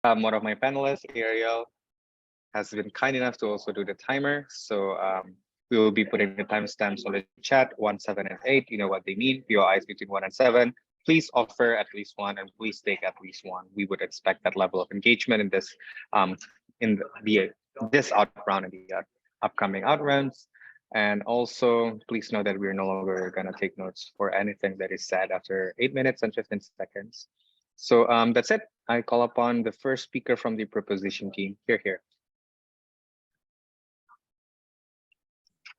One of my panelists, Ariel, has been kind enough to also do the timer. So we will be putting the timestamps on the chat 1, 7, and 8. You know what they mean. POIs between 1 and 7. Please offer at least one and please take at least one. We would expect that level of engagement in this out round and the upcoming out rounds. And also, please know that we're no longer going to take notes for anything that is said after 8 minutes and 15 seconds. So that's it. I call upon the first speaker from the proposition team. Here.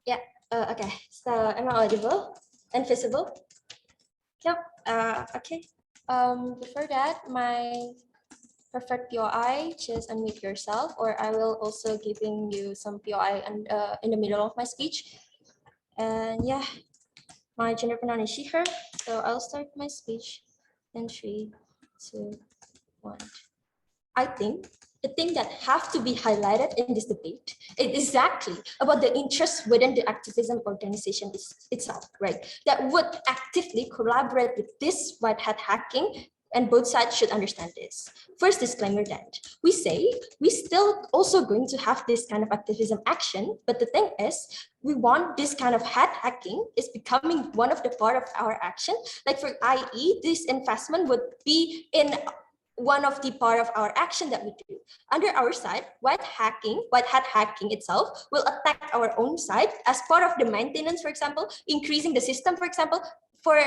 Yeah, okay. So am I audible and visible? Yep, okay. Before that, my preferred POI, just unmute yourself, or I will also giving you some POI in the middle of my speech. And yeah, my gender pronoun is she, her. So I'll start my speech in 3, 2, 1. I think the thing that have to be highlighted in this debate is exactly about the interest within the activism organization itself, right? That would actively collaborate with this white hat hacking, and both sides should understand this. First disclaimer that we say we still also going to have this kind of activism action, but the thing is we want this kind of hat hacking is becoming one of the part of our action. Like for IE, this investment would be in one of the part of our action that we do. Under our side, white hat hacking itself will attack our own side as part of the maintenance, for example, increasing the system, for example, for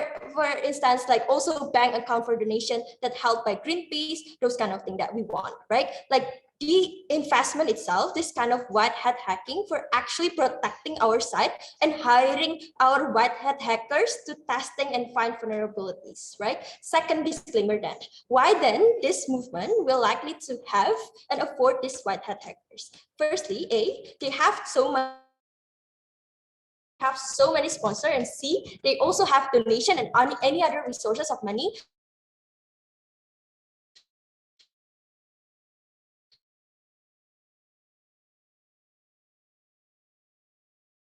instance, like also bank account for donation that held by Greenpeace, those kind of thing that we want, right? Like the investment itself, this kind of white hat hacking for actually protecting our side and hiring our white hat hackers to testing and find vulnerabilities, right? Second disclaimer then, why then this movement will likely to have and afford these white hat hackers? Firstly, they have so many sponsors, and C, they also have donation and any other resources of money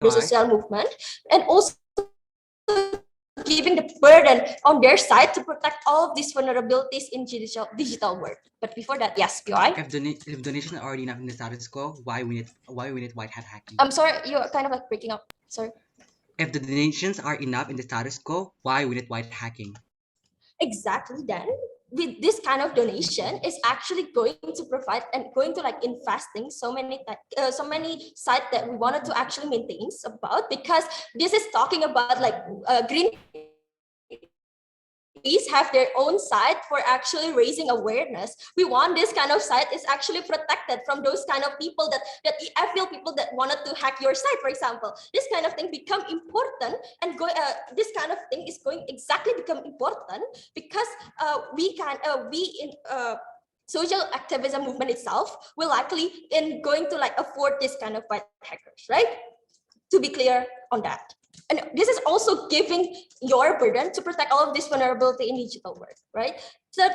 the social movement, and also giving the burden on their side to protect all of these vulnerabilities in digital world. But before that, yes, POI. If donations are already enough in the status quo, why we need white hat hacking? I'm sorry, you're kind of like breaking up. Sorry. If the donations are enough in the status quo, why we need white hacking? Exactly. Then with this kind of donation is actually going to provide and going to like investing so many sites that we wanted to actually maintain about, because this is talking about like Greenpeace have their own site for actually raising awareness. We want this kind of site is actually protected from those kind of people that evil people that wanted to hack your site, for example. This kind of thing become important, and this kind of thing is going exactly become important because social activism movement itself will likely in going to like afford this kind of white hackers, right? To be clear on that. And this is also giving your burden to protect all of this vulnerability in digital world, right? Third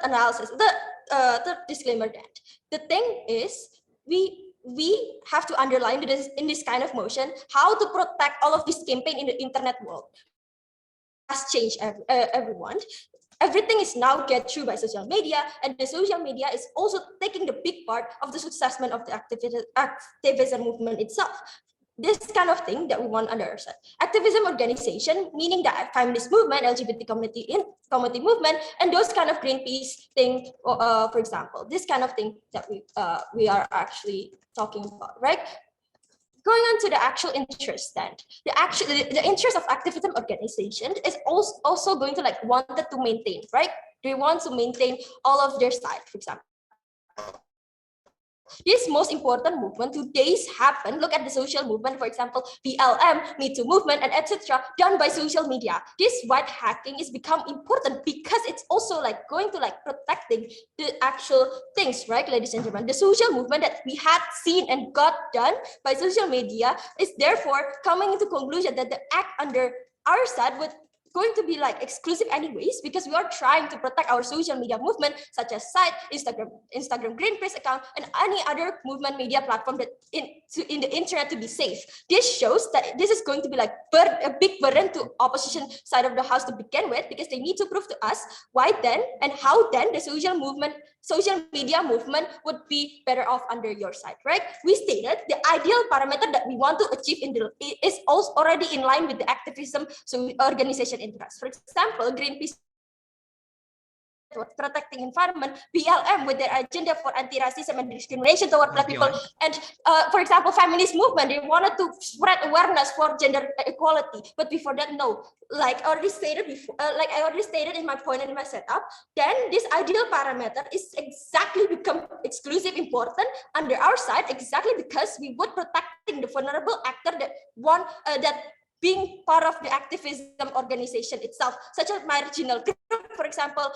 analysis, third disclaimer that the thing is we have to underline this in this kind of motion how to protect all of this campaign in the internet world. Has changed everyone. Everything is now get through by social media, and the social media is also taking the big part of the successment of the activism movement itself. This kind of thing that we want under our side. Activism organization, meaning the feminist movement, LGBT community movement, and those kind of Greenpeace thing, for example, this kind of thing that we are actually talking about, right? Going on to the actual interest then, the interest of activism organization is also going to like wanted to maintain, right? They want to maintain all of their side, for example. This most important movement today's happen. Look at the social movement, for example, BLM, Me Too movement, and etc. done by social media. This white hacking is become important because it's also like going to like protecting the actual things, right, ladies and gentlemen? The social movement that we had seen and got done by social media is therefore coming into conclusion that the act under our side would going to be like exclusive anyways, because we are trying to protect our social media movement, such as site, Instagram Greenpeace account, and any other movement media platform that in the internet to be safe. This shows that this is going to be like a big burden to opposition side of the house to begin with, because they need to prove to us why then and how then the social media movement would be better off under your side, right? We stated the ideal parameter that we want to achieve is also already in line with the activism organization interest. For example, Greenpeace protecting environment, BLM with their agenda for anti-racism and discrimination toward Black people, and for example, feminist movement, they wanted to spread awareness for gender equality. But before that, no, like I already stated before, like I already stated in my point in my setup, then this ideal parameter is exactly become exclusive important under our side, exactly because we would protecting the vulnerable actor that want that being part of the activism organization itself, such as marginal group, for example,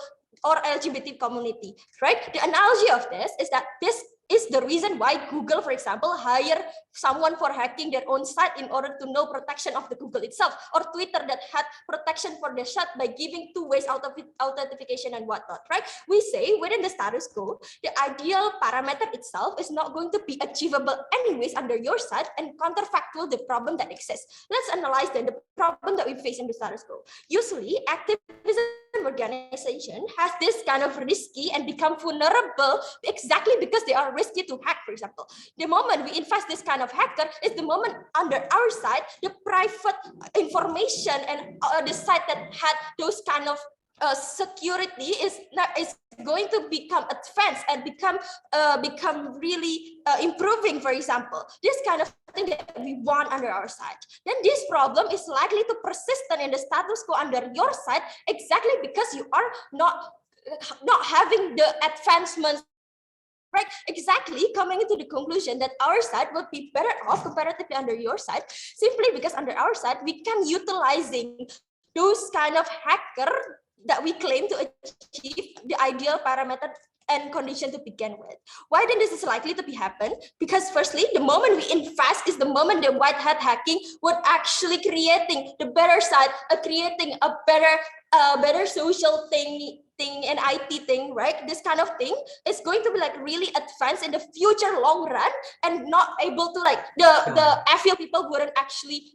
or LGBT community, right? The analogy of this is that this is the reason why Google, for example, hire someone for hacking their own site in order to know protection of the Google itself, or Twitter that had protection for the shot by giving two-ways authentication and whatnot, right? We say within the status quo, the ideal parameter itself is not going to be achievable anyways under your side and counterfactual the problem that exists. Let's analyze then the problem that we face in the status quo. Usually, activism organization has this kind of risky and become vulnerable exactly because they are risky to hack, for example. The moment we invest this kind of hacker is the moment under our side, the private information and the site that had those kind of security is going to become advanced and become really improving, for example. This kind of thing that we want under our side. Then this problem is likely to persistent in the status quo under your side exactly because you are not having the advancements, right? Exactly, coming into the conclusion that our side would be better off comparatively under your side, simply because under our side we can utilizing those kind of hacker that we claim to achieve the ideal parameter and condition to begin with. Why then this is likely to be happen? Because firstly, the moment we invest is the moment the white hat hacking would actually creating the better side, creating a better social thing and IT thing, right? This kind of thing is going to be like really advanced in the future long run, and not able to like the FL people wouldn't actually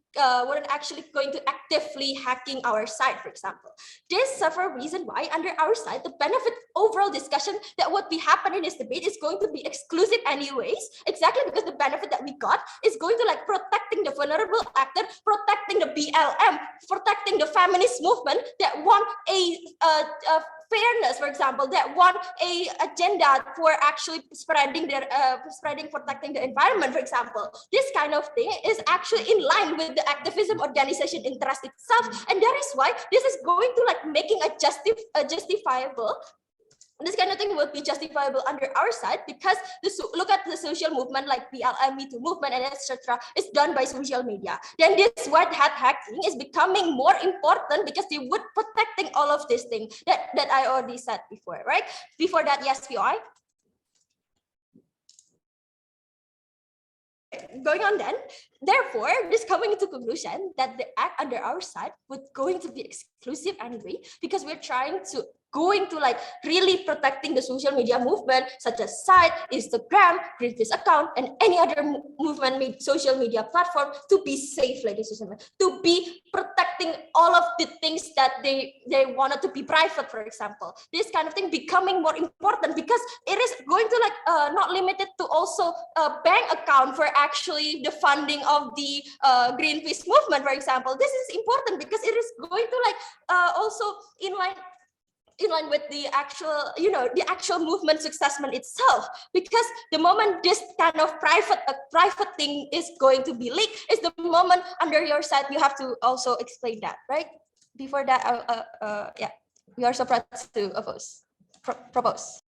going to actively hacking our site, for example. This several reason why under our side the benefit overall discussion that would be happening in this debate is going to be exclusive anyways, exactly because the benefit that we got is going to like protecting the vulnerable actor, protecting the BLM, protecting the feminist movement that want a fairness, for example, that want a agenda for actually protecting the environment, for example. This kind of thing is actually in line with the activism organization interest itself, and that is why this is going to like making a justifiable. This kind of thing will be justifiable under our side because look at the social movement like BLM, Me Too movement, and etc. is done by social media. Then this white hat hacking is becoming more important because they would protecting all of these things that I already said before, right? Before that, yes, VOI. Going on then, therefore, this coming to conclusion that the act under our side would going to be exclusive anyway, because we're trying to like really protecting the social media movement such as site, Instagram, Greenpeace account, and any other movement social media platform to be safe, ladies and gentlemen, to be protecting all of the things that they wanted to be private, for example. This kind of thing becoming more important because it is going to like not limited to also a bank account for actually the funding of the Greenpeace movement, for example. This is important because it is going to like also in line with the actual, the actual movement successment itself. Because the moment this kind of private thing is going to be leaked is the moment under your side you have to also explain that, right? Before that, yeah, we are surprised to propose.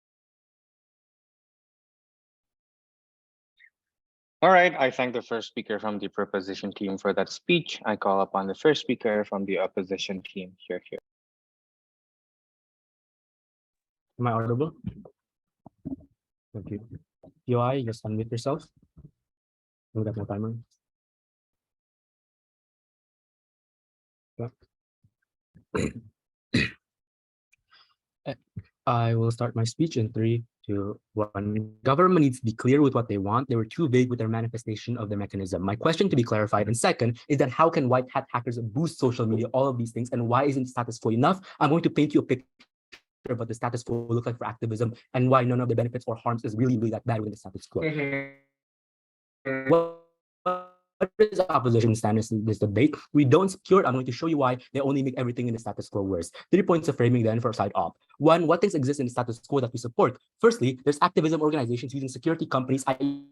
All right, I thank the first speaker from the proposition team for that speech. I call upon the first speaker from the opposition team. Here. Am I audible? Thank you. UI, just unmute yourself. We got no timer. Yeah. I will start my speech in 3, 2, 1. Government needs to be clear with what they want. They were too vague with their manifestation of their mechanism. My question to be clarified, and second, is that how can white hat hackers boost social media, all of these things, and why isn't status quo enough? I'm going to paint you a picture of what the status quo look like for activism and why none of the benefits or harms is really that bad within the status quo. What is opposition stance in this debate? We don't secure. I'm going to show you why they only make everything in the status quo worse. 3 points of framing then for side op. 1, what things exist in the status quo that we support? Firstly, there's activism organizations using security companies, i.e.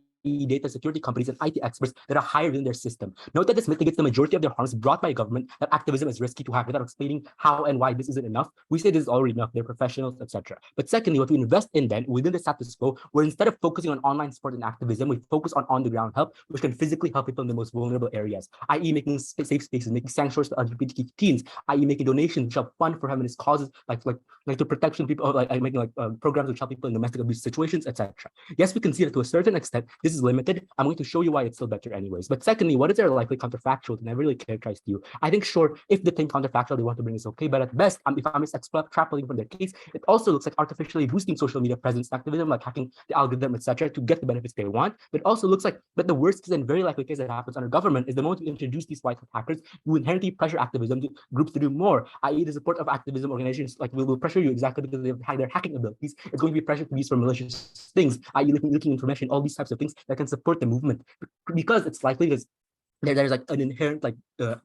data security companies and IT experts that are higher than their system. Note that this mitigates the majority of their harms brought by government, that activism is risky to hack without explaining how and why this isn't enough. We say this is already enough, they're professionals, etc. But secondly, what we invest in then within the status quo, where instead of focusing on online support and activism, we focus on the ground help, which can physically help people in the most vulnerable areas, i.e. making safe spaces, making sanctuaries for LGBTQ teens, i.e. making donations which help fund for feminist causes, like to protection people, like making programs which help people in domestic abuse situations, etc. Yes, we can see that to a certain extent, this is limited. I'm going to show you why it's still better anyways. But secondly, what is their likely counterfactual to never really characterize to you? I think sure, if the thing counterfactual they want to bring is okay, but at best, if I'm extrapolating from their case, it also looks like artificially boosting social media presence activism, like hacking the algorithm, etc., to get the benefits they want. But it also looks like that the worst case and very likely case that happens under government is the moment we introduce these white hat hackers who inherently pressure activism groups to do more, i.e. the support of activism organizations like will pressure you exactly because they have their hacking abilities. It's going to be pressure to be used for malicious things, i.e. looking information, all these types of things that can support the movement, because it's likely there's like an inherent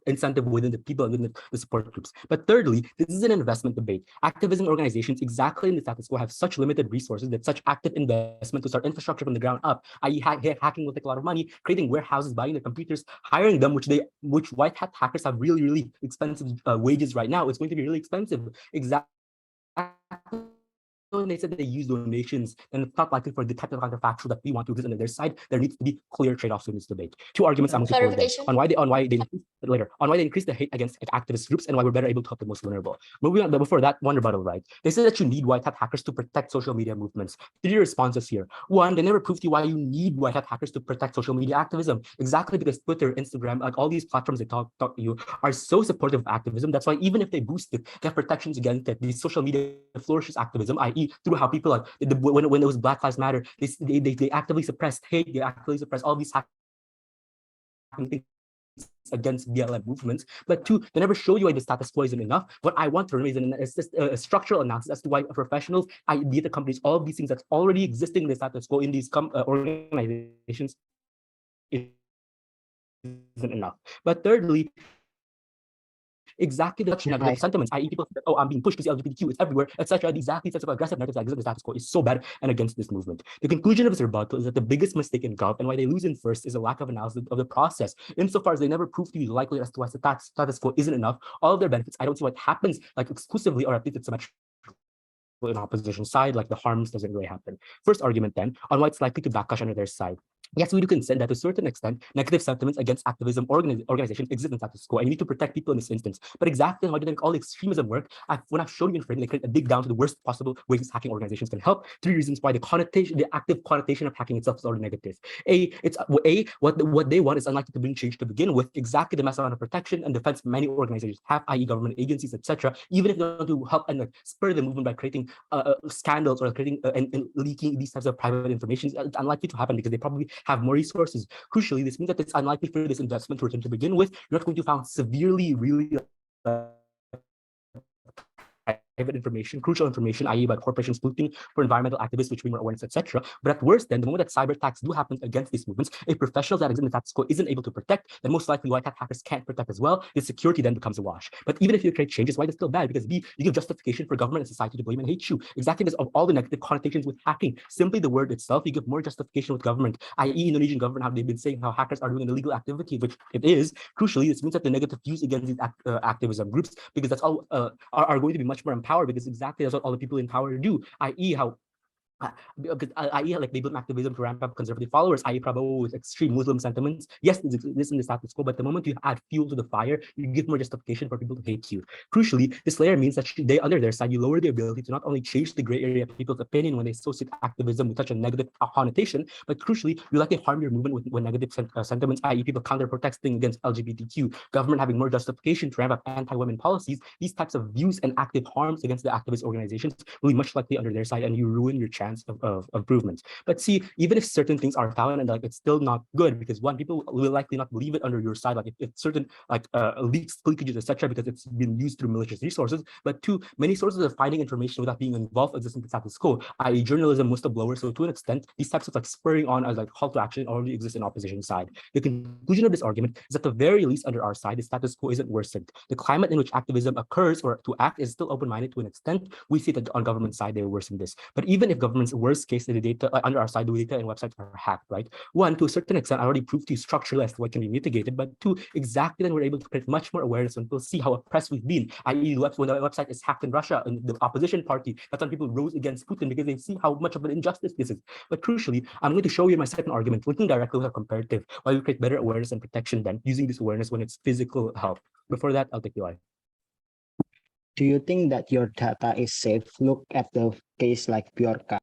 incentive within the people and within the support groups. But thirdly, this is an investment debate. Activism organizations exactly in the status quo have such limited resources that such active investment to start infrastructure from the ground up, i.e. hacking will take a lot of money, creating warehouses, buying the computers, hiring them, which white hat hackers have really expensive wages right now. It's going to be really expensive. Exactly. When they said they use donations, then it's not likely for the type of counterfactual that we want to exist on their side. There needs to be clear trade-offs in this debate. 2 arguments I'm going to pose there on why they increase the hate against activist groups and why we're better able to help the most vulnerable. Moving on, but before that, one rebuttal, right? They say that you need white hat hackers to protect social media movements. 3 responses here. 1, they never proved to you why you need white hat hackers to protect social media activism. Exactly because Twitter, Instagram, like all these platforms they talk to you are so supportive of activism. That's why even if they boost it, they have protections against it. These social media flourishes activism, i.e. through how people like when it was Black Lives Matter, they actively suppressed hate, they actively suppressed all these hacking things against BLM movements. But 2, they never show you why the status quo isn't enough. What I want to raise is just a structural analysis as to why professionals, i.e. the companies, all of these things that's already existing in the status quo in these organizations isn't enough. But thirdly, exactly the negative sentiments, i.e. people say, oh, I'm being pushed to see LGBTQ, it's everywhere, etc. Exactly such of aggressive narratives that exist in the status quo is so bad and against this movement. The conclusion of his rebuttal is that the biggest mistake in Gov and why they lose in first is a lack of analysis of the process. Insofar as they never prove to be likely as to why the status quo isn't enough, all of their benefits, I don't see what happens like exclusively or at least it's symmetrical in opposition side, like the harms doesn't really happen. First argument then, on why it's likely to backlash under their side. Yes, we do consent that to a certain extent, negative sentiments against activism organizations exist in status quo, and you need to protect people in this instance. But exactly why do they make all the extremism work? When I've shown you in framing, they create a dig down to the worst possible ways these hacking organizations can help. 3 reasons why the active connotation of hacking itself is already negative. What they want is unlikely to bring change to begin with. Exactly the massive amount of protection and defense many organizations have, i.e. government agencies, etc. Even if they want to help and spur the movement by creating scandals or creating and leaking these types of private information, it's unlikely to happen because they probably have more resources. Crucially, this means that it's unlikely for this investment to return to begin with. You're not going to find severely, really private information, crucial information, i.e. about corporations polluting for environmental activists, which bring more awareness, etc. But at worst, then, the moment that cyber attacks do happen against these movements, if professionals that exist in the status quo isn't able to protect, then most likely white hat hackers can't protect as well. The security then becomes a wash. But even if you create changes, why is it still bad? Because B, you give justification for government and society to blame and hate you. Exactly because of all the negative connotations with hacking. Simply the word itself, you give more justification with government, i.e. Indonesian government, how they've been saying how hackers are doing an illegal activity, which it is. Crucially, this means that the negative views against these activism groups, because that's all are going to be much more empowered, because exactly that's what all the people in power do, i.e. how because i.e. like they blame activism to ramp up conservative followers, i.e. Prabowo with extreme Muslim sentiments. Yes, this in the status quo, but the moment you add fuel to the fire, you give more justification for people to hate you. Crucially, this layer means that they, under their side, you lower the ability to not only change the gray area of people's opinion when they associate activism with such a negative connotation, but crucially, you likely harm your movement with negative sentiments, i.e. people counter-protesting against LGBTQ, government having more justification to ramp up anti-women policies. These types of views and active harms against the activist organizations will be much likely under their side, and you ruin your chance of improvement. But see, even if certain things are found and like it's still not good, because one, people will likely not believe it under your side, like if certain like leakages, etc., because it's been used through malicious resources. But two, many sources are finding information without being involved exist in the status quo, i.e. journalism, whistleblowers. So to an extent, these types of like spurring on as like call to action already exist in opposition side. The conclusion of this argument is at the very least under our side, the status quo isn't worsened. The climate in which activism occurs or to act is still open-minded to an extent. We see that on government side, they worsen this. But even if government's worst case, the data under our side, the data and websites are hacked, right? One, to a certain extent, I already proved to you structurally as to what can be mitigated. But two, exactly then we're able to create much more awareness when people see how oppressed we've been. I.e., when the website is hacked in Russia and the opposition party, that's when people rose against Putin because they see how much of an injustice this is. But crucially, I'm going to show you my second argument, linking directly with a comparative, why we create better awareness and protection than using this awareness when it's physical help. Before that, I'll take you on. Do you think that your data is safe? Look at the case like Bjorka.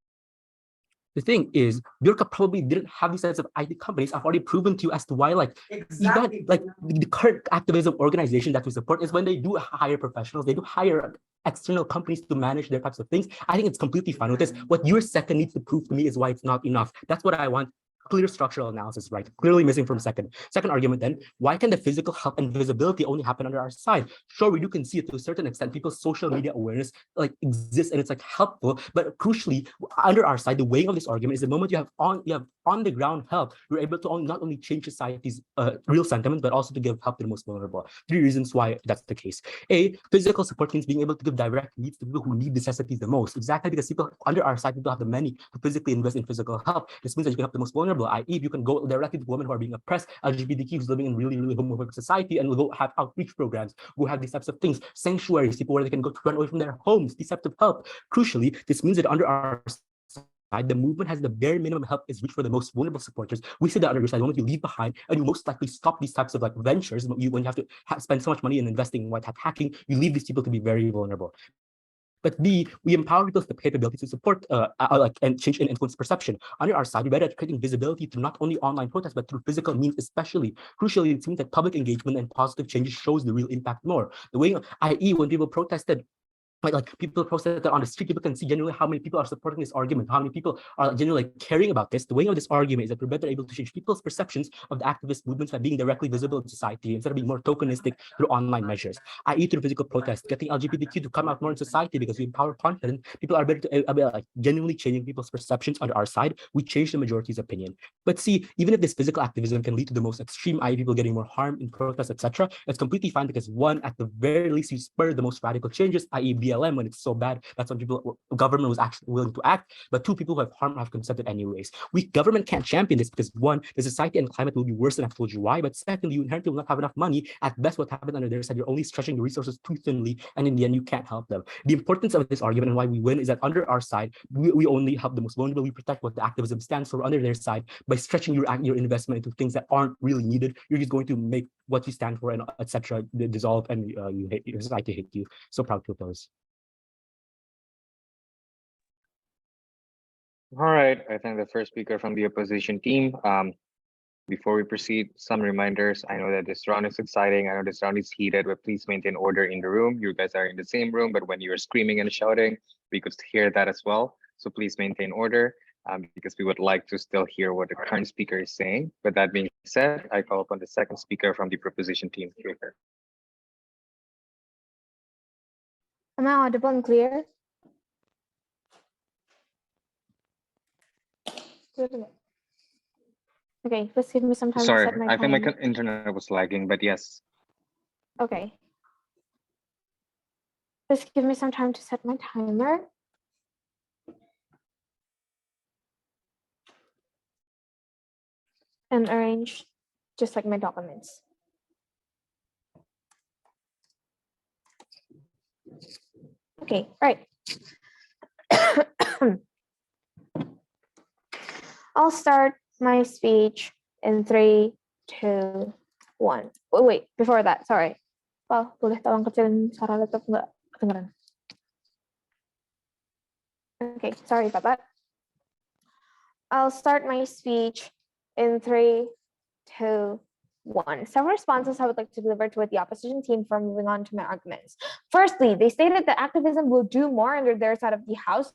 The thing is, Bjorka probably didn't have these types of IT companies. I've already proven to you as to why, like, even like the current activism organization that we support is when they do hire professionals, they do hire external companies to manage their types of things. I think it's completely fine with this. What your second needs to prove to me is why it's not enough. That's what I want. Clear structural analysis, right? Clearly missing from second. Second argument then, why can the physical help and visibility only happen under our side? Sure, you can see it to a certain extent. People's social media awareness like exists and it's like helpful, but crucially, under our side, the weighing of this argument is the moment you have on the ground help, you're able to not only change society's real sentiment, but also to give help to the most vulnerable. Three reasons why that's the case. A, physical support means being able to give direct needs to people who need necessities the most. Exactly because people under our side, people have the money to physically invest in physical help. This means that you can help the most vulnerable, i.e. you can go directly to women who are being oppressed, LGBTQ who's living in really, really homophobic society, and we'll go have outreach programs, go have these types of things, sanctuaries, people where they can go to run away from their homes, these types of help. Crucially, this means that under our side, the movement has the bare minimum help is reached for the most vulnerable supporters. We see that under your side, the moment you leave behind and you most likely stop these types of like ventures, when you have to spend so much money in investing in white hat hacking, you leave these people to be very vulnerable. But B, we empower people with the capability to support like and change and influence perception. Under our side, we're better at creating visibility through not only online protests, but through physical means especially. Crucially, it seems that public engagement and positive changes shows the real impact more. The way, i.e. when people protested, like people protested on the street, people can see generally how many people are supporting this argument, how many people are generally caring about this. The way of this argument is that we're better able to change people's perceptions of the activist movements by being directly visible in society instead of being more tokenistic through online measures, i.e. through physical protests, getting LGBTQ to come out more in society because we empower confidence. People are better to like genuinely changing people's perceptions on our side. We change the majority's opinion. But see, even if this physical activism can lead to the most extreme, i.e. people getting more harm in protests, etc., it's completely fine because one, at the very least, you spur the most radical changes, i.e. BLM, when it's so bad, that's when government was actually willing to act. But two, people who have harm have consented anyways. Government can't champion this because one, the society and climate will be worse than I've told you why. But secondly, you inherently will not have enough money. At best, what happened under their side, you're only stretching the resources too thinly, and in the end, you can't help them. The importance of this argument and why we win is that under our side, we only help the most vulnerable. We protect what the activism stands for. Under their side, by stretching your investment into things that aren't really needed, you're just going to make what you stand for and etc. dissolve, and your society hate you. So proud to oppose. All right, I think the first speaker from the opposition team. Before we proceed, some reminders. I know that this round is exciting. I know this round is heated, but please maintain order in the room. You guys are in the same room, but when you're screaming and shouting, we could hear that as well. So please maintain order because we would like to still hear what the current speaker is saying. With that being said, I call upon the second speaker from the proposition team. Am I audible and clear? Okay, please give me some time to Sorry, set my I think my time. internet was lagging, but yes. Okay. Please give me some time to set my timer. And arrange just like my documents. Okay, right. I'll start my speech in 3, 2, 1. Oh, wait, before that, sorry. Pak, boleh tolong kecilin suara laptop nggak kedengeran? Okay, sorry about that. I'll start my speech in 3, 2, 1. Several responses I would like to deliver to the opposition team before moving on to my arguments. Firstly, they stated that activism will do more under their side of the house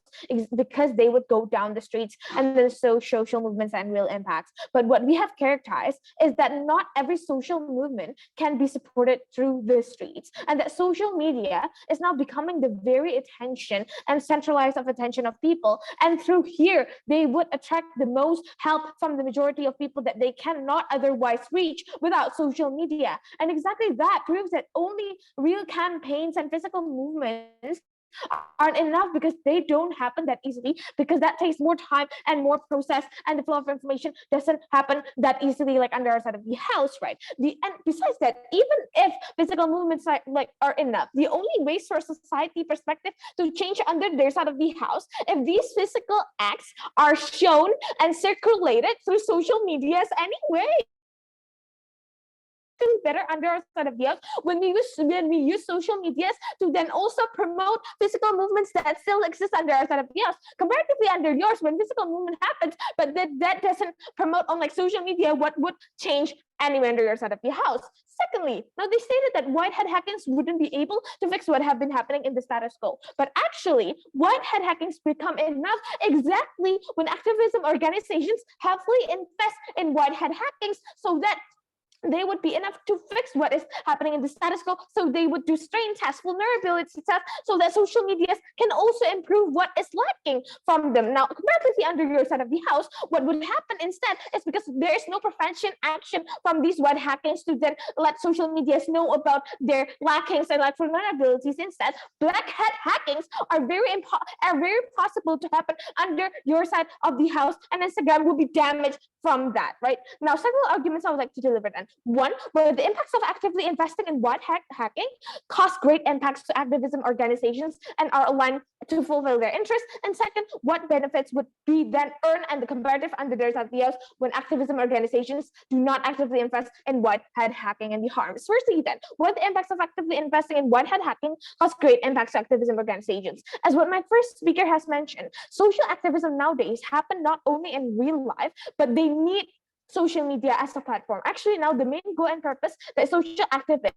because they would go down the streets and then show social movements and real impacts. But what we have characterized is that not every social movement can be supported through the streets, and that social media is now becoming the very attention and centralized of attention of people. And through here, they would attract the most help from the majority of people that they cannot otherwise reach without social media. And exactly that proves that only real campaigns and physical movements aren't enough, because they don't happen that easily, because that takes more time and more process, and the flow of information doesn't happen that easily like under our side of the house, right? And besides that, even if physical movements are enough, the only ways for a society perspective to change under their side of the house, if these physical acts are shown and circulated through social medias anyway, better under our side of the house when we use social medias to then also promote physical movements that still exist under our side of the house, comparatively under yours when physical movement happens, but that doesn't promote on like social media what would change anywhere under your side of the house. Secondly, now they stated that white hat hackings wouldn't be able to fix what have been happening in the status quo, but actually white hat hackings become enough exactly when activism organizations heavily invest in white hat hackings, so that they would be enough to fix what is happening in the status quo. So they would do strain tests, vulnerability tests, so that social medias can also improve what is lacking from them. Now, comparatively under your side of the house, what would happen instead is, because there is no prevention action from these white hackings to then let social medias know about their lackings and like vulnerabilities. Instead, black hat hackings are very possible to happen under your side of the house, and Instagram will be damaged from that, right? Now, several arguments I would like to deliver then. One, where the impacts of actively investing in white hat hacking cause great impacts to activism organizations and are aligned to fulfill their interests. And second, what benefits would be then earned and the comparative under their ideas when activism organizations do not actively invest in white hat hacking and the harms. Firstly, then, what the impacts of actively investing in white hat hacking cause great impacts to activism organizations. As what my first speaker has mentioned, social activism nowadays happen not only in real life, but they need social media as a platform. Actually, now the main goal and purpose that social activists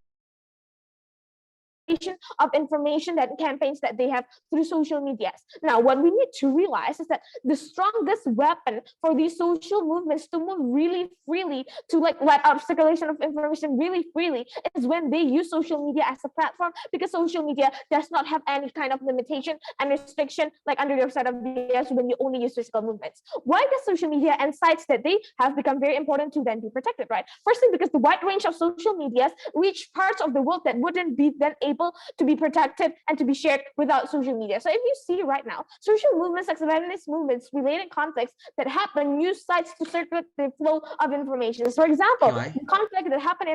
of information that campaigns that they have through social medias. Now, what we need to realize is that the strongest weapon for these social movements to move really freely, to like let out circulation of information really freely, is when they use social media as a platform, because social media does not have any kind of limitation and restriction like under your set of videos when you only use physical movements. Why does social media and sites that they have become very important to then be protected, right? Firstly, because the wide range of social medias reach parts of the world that wouldn't be then able to be protected and to be shared without social media. So if you see right now, social movements, like feminist movements, related conflicts that happen, use sites to circulate the flow of information. For example, the conflict that happened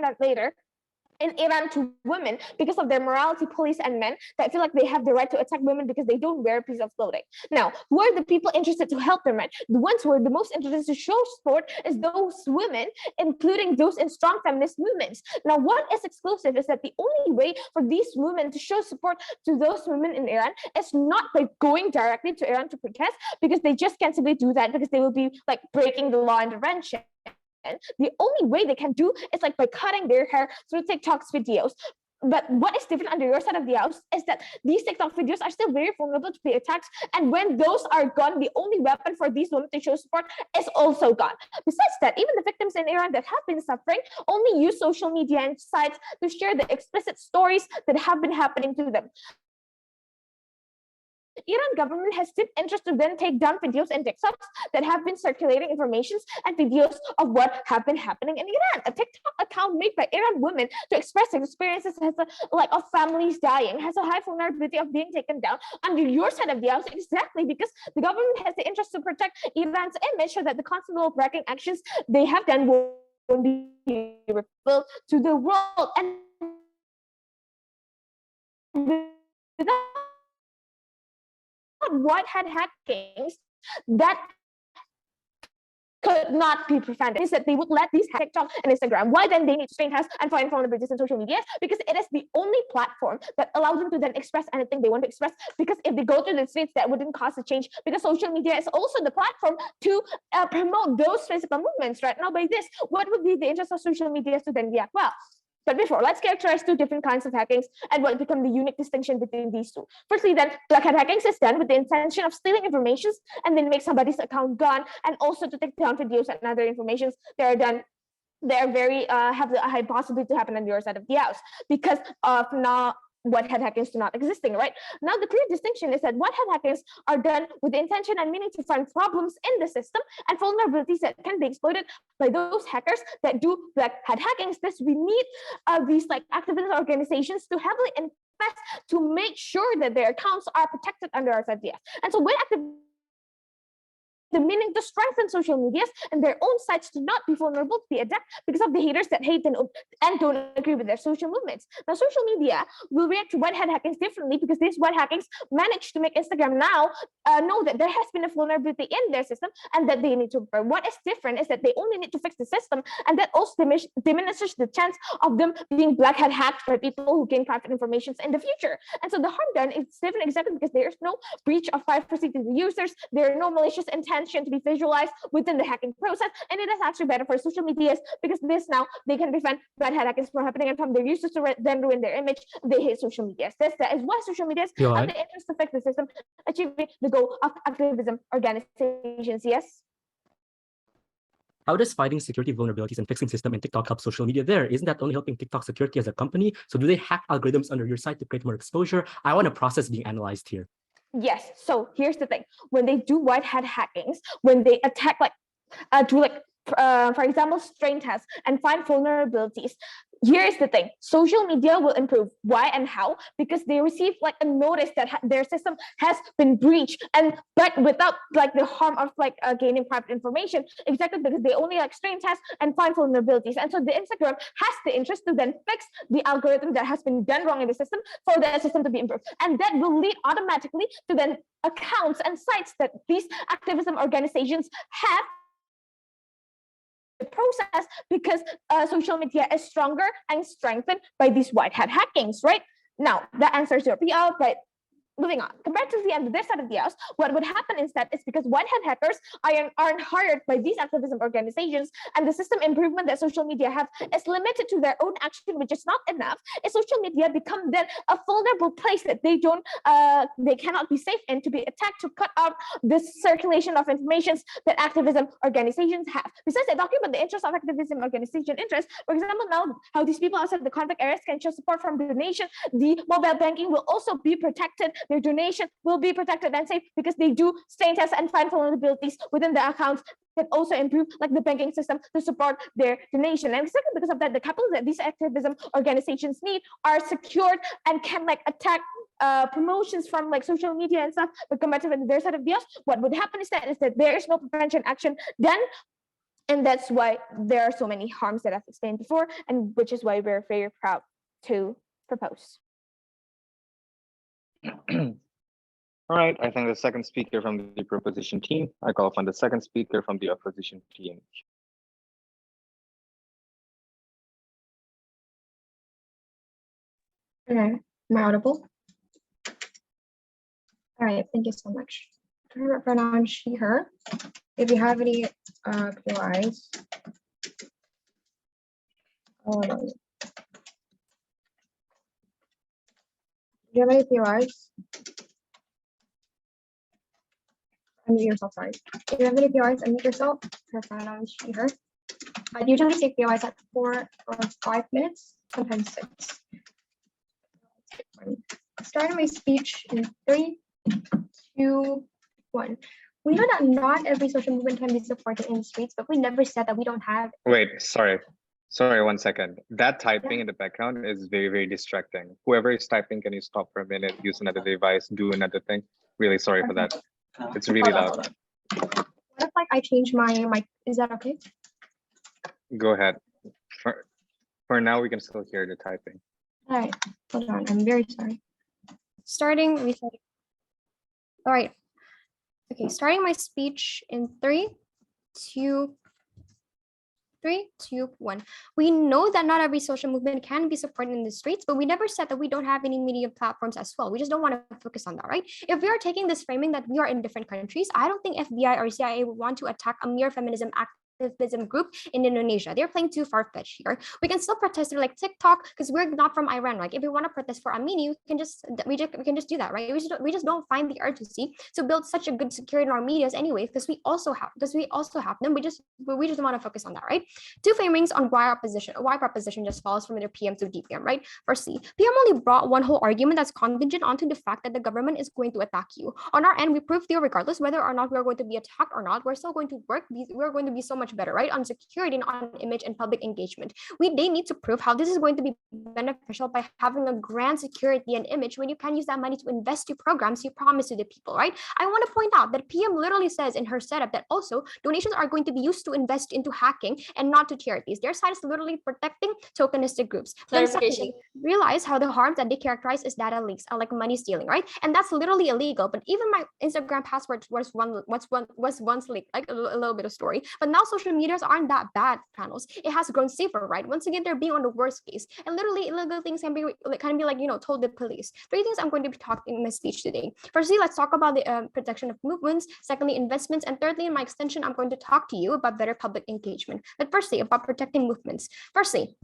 in Iran to women because of their morality police and men that feel like they have the right to attack women because they don't wear a piece of clothing. Now, who are the people interested to help their men? The ones who are the most interested to show support is those women, including those in strong feminist movements. Now, what is exclusive is that the only way for these women to show support to those women in Iran is not by going directly to Iran to protest, because they just can't simply do that because they will be like breaking the law intervention. The only way they can do is like by cutting their hair through TikTok's videos. But what is different under your side of the house is that these TikTok videos are still very vulnerable to be attacked. And when those are gone, the only weapon for these women to show support is also gone. Besides that, even the victims in Iran that have been suffering only use social media and sites to share the explicit stories that have been happening to them. Iran government has deep interest to then take down videos and TikToks that have been circulating informations and videos of what have been happening in Iran. A TikTok account made by Iran women to express their experiences of families dying has a high vulnerability of being taken down under your side of the house, exactly because the government has the interest to protect Iran's image, so that the constant bragging actions they have done will be revealed to the world. And without white hat hackings, that could not be prevented. Is that they would let these TikTok and Instagram. Why then they need to strain test and find vulnerabilities in social media? Because it is the only platform that allows them to then express anything they want to express. Because if they go to the streets, that wouldn't cause a change. Because social media is also the platform to promote those physical movements. Right now, by this, what would be the interest of social media to then react? Well, but before, let's characterize two different kinds of hackings and what become the unique distinction between these two. Firstly, then, black hat hackings is done with the intention of stealing information and then make somebody's account gone, and also to take down videos and other informations that are done. They're very have the high possibility to happen on your side of the house because of now white hat hackings do not existing, right? Now the clear distinction is that white hat hackings are done with the intention and meaning to find problems in the system and vulnerabilities that can be exploited by those hackers that do black hat hackings. This we need these like activist organizations to heavily invest to make sure that their accounts are protected under our SFDF. And so when the meaning to strengthen social medias and their own sites to not be vulnerable to be attacked because of the haters that hate and don't agree with their social movements. Now, social media will react to white hat hackings differently because these white hackings manage to make Instagram now know that there has been a vulnerability in their system and that they need to repair. What is different is that they only need to fix the system, and that also diminishes the chance of them being black hat hacked by people who gain private information in the future. And so the harm done is different exactly because there is no breach of privacy to the users, there are no malicious intent to be visualized within the hacking process, and it is actually better for social medias because this now they can prevent bad hackings from happening and from their users to then ruin their image. They hate social medias. That is why social medias have the interest to fix the system, achieving the goal of activism organizations. Yes. How does fighting security vulnerabilities and fixing system in TikTok help social media there? Isn't that only helping TikTok security as a company? So do they hack algorithms under your site to create more exposure? I want a process being analyzed here. Yes. So here's the thing: when they do white hat hackings, when they attack for example, strain tests and find vulnerabilities. Here's the thing: social media will improve. Why and how? Because they receive like a notice that their system has been breached, but without like the harm of like gaining private information. Exactly, because they only like strain test and find vulnerabilities, and so the Instagram has the interest to then fix the algorithm that has been done wrong in the system for the system to be improved, and that will lead automatically to then accounts and sites that these activism organizations have the process because social media is stronger and strengthened by these white hat hackings, right? Now, that answers your PR, but moving on, compared to the end of this side of the house, what would happen instead is because white hat hackers aren't hired by these activism organizations, and the system improvement that social media have is limited to their own action, which is not enough. Is social media become then a vulnerable place that they cannot be safe in to be attacked, to cut out the circulation of information that activism organizations have. Besides, they're talking about the interest of activism organization interest. For example, now how these people outside the conflict areas can show support from donation. The mobile banking will also be protected. Their donation will be protected and safe because they do strain tests and find vulnerabilities within the accounts that also improve like the banking system to support their donation. And exactly because of that, the capital that these activism organizations need are secured and can like attack promotions from like social media and stuff. But compared to their side of the house, what would happen is that there is no prevention action done. And that's why there are so many harms that I've explained before, and which is why we're very proud to propose. All right, I think the second speaker from the proposition team. I call upon the second speaker from the opposition team. Okay, am I audible? All right, thank you so much. Pronoun she, her. If you have any POIs, do you have any POIs? Unmute yourself, sorry. If you have any POIs, unmute yourself. Her pronoun she, her. I usually take POIs at 4 or 5 minutes, sometimes 6. Starting my speech in 3, 2, 1. We know that not every social movement can be supported in the streets, but we never said that we don't have. Wait, sorry, 1 second. That typing in the background is very, very distracting. Whoever is typing, can you stop for a minute, use another device, do another thing? Really sorry for that. It's really loud. What if like I change my mic? Is that okay? Go ahead. For now, we can still hear the typing. All right, hold on. I'm very sorry. Starting, resetting. All right. Okay, starting my speech in 3, 2, 3, 2, 1. We know that not every social movement can be supported in the streets, but we never said that we don't have any media platforms as well. We just don't want to focus on that, right? If we are taking this framing that we are in different countries, I don't think FBI or CIA would want to attack a mere feminism activism group in Indonesia. They're playing too far-fetched here. We can still protest through like TikTok because we're not from Iran. Like if we want to protest for Amini, we can just do that, right? We just don't find the urgency to build such a good security in our medias anyway, because we also have them. We just want to focus on that, right? Two framings on why proposition just falls from either PM to DPM, right? Firstly, PM only brought one whole argument that's contingent onto the fact that the government is going to attack you. On our end, we proved you regardless whether or not we're going to be attacked or not, we're still going to work. We're going to be so much better, right? On security and on image and public engagement. They need to prove how this is going to be beneficial by having a grand security and image when you can use that money to invest to programs you promise to the people, right? I want to point out that PM literally says in her setup that also donations are going to be used to invest into hacking and not to charities. Their side is literally protecting tokenistic groups. Then secondly, realize how the harms that they characterize as data leaks are like money stealing, right? And that's literally illegal. But even my Instagram password was once leaked, like a little bit of story. But now social medias aren't that bad, panels. It has grown safer, right? Once again, they're being on the worst case. And literally illegal things can be like, told the police. Three things I'm going to be talking in my speech today. Firstly, let's talk about the protection of movements. Secondly, investments. And thirdly, in my extension, I'm going to talk to you about better public engagement. But firstly, about protecting movements. Firstly,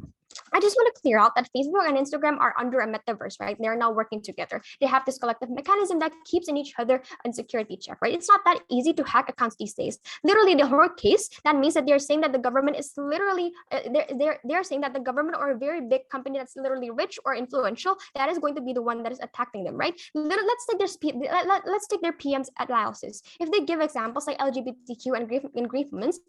I just want to clear out that Facebook and Instagram are under a metaverse, right? They're now working together. They have this collective mechanism that keeps in each other and security check, right? It's not that easy to hack accounts these days. Literally, the whole case, that means that they're saying that the government is literally, they're saying that the government or a very big company that's literally rich or influential, that is going to be the one that is attacking them, right? Let's take their PM's analysis. If they give examples like LGBTQ and grief movements,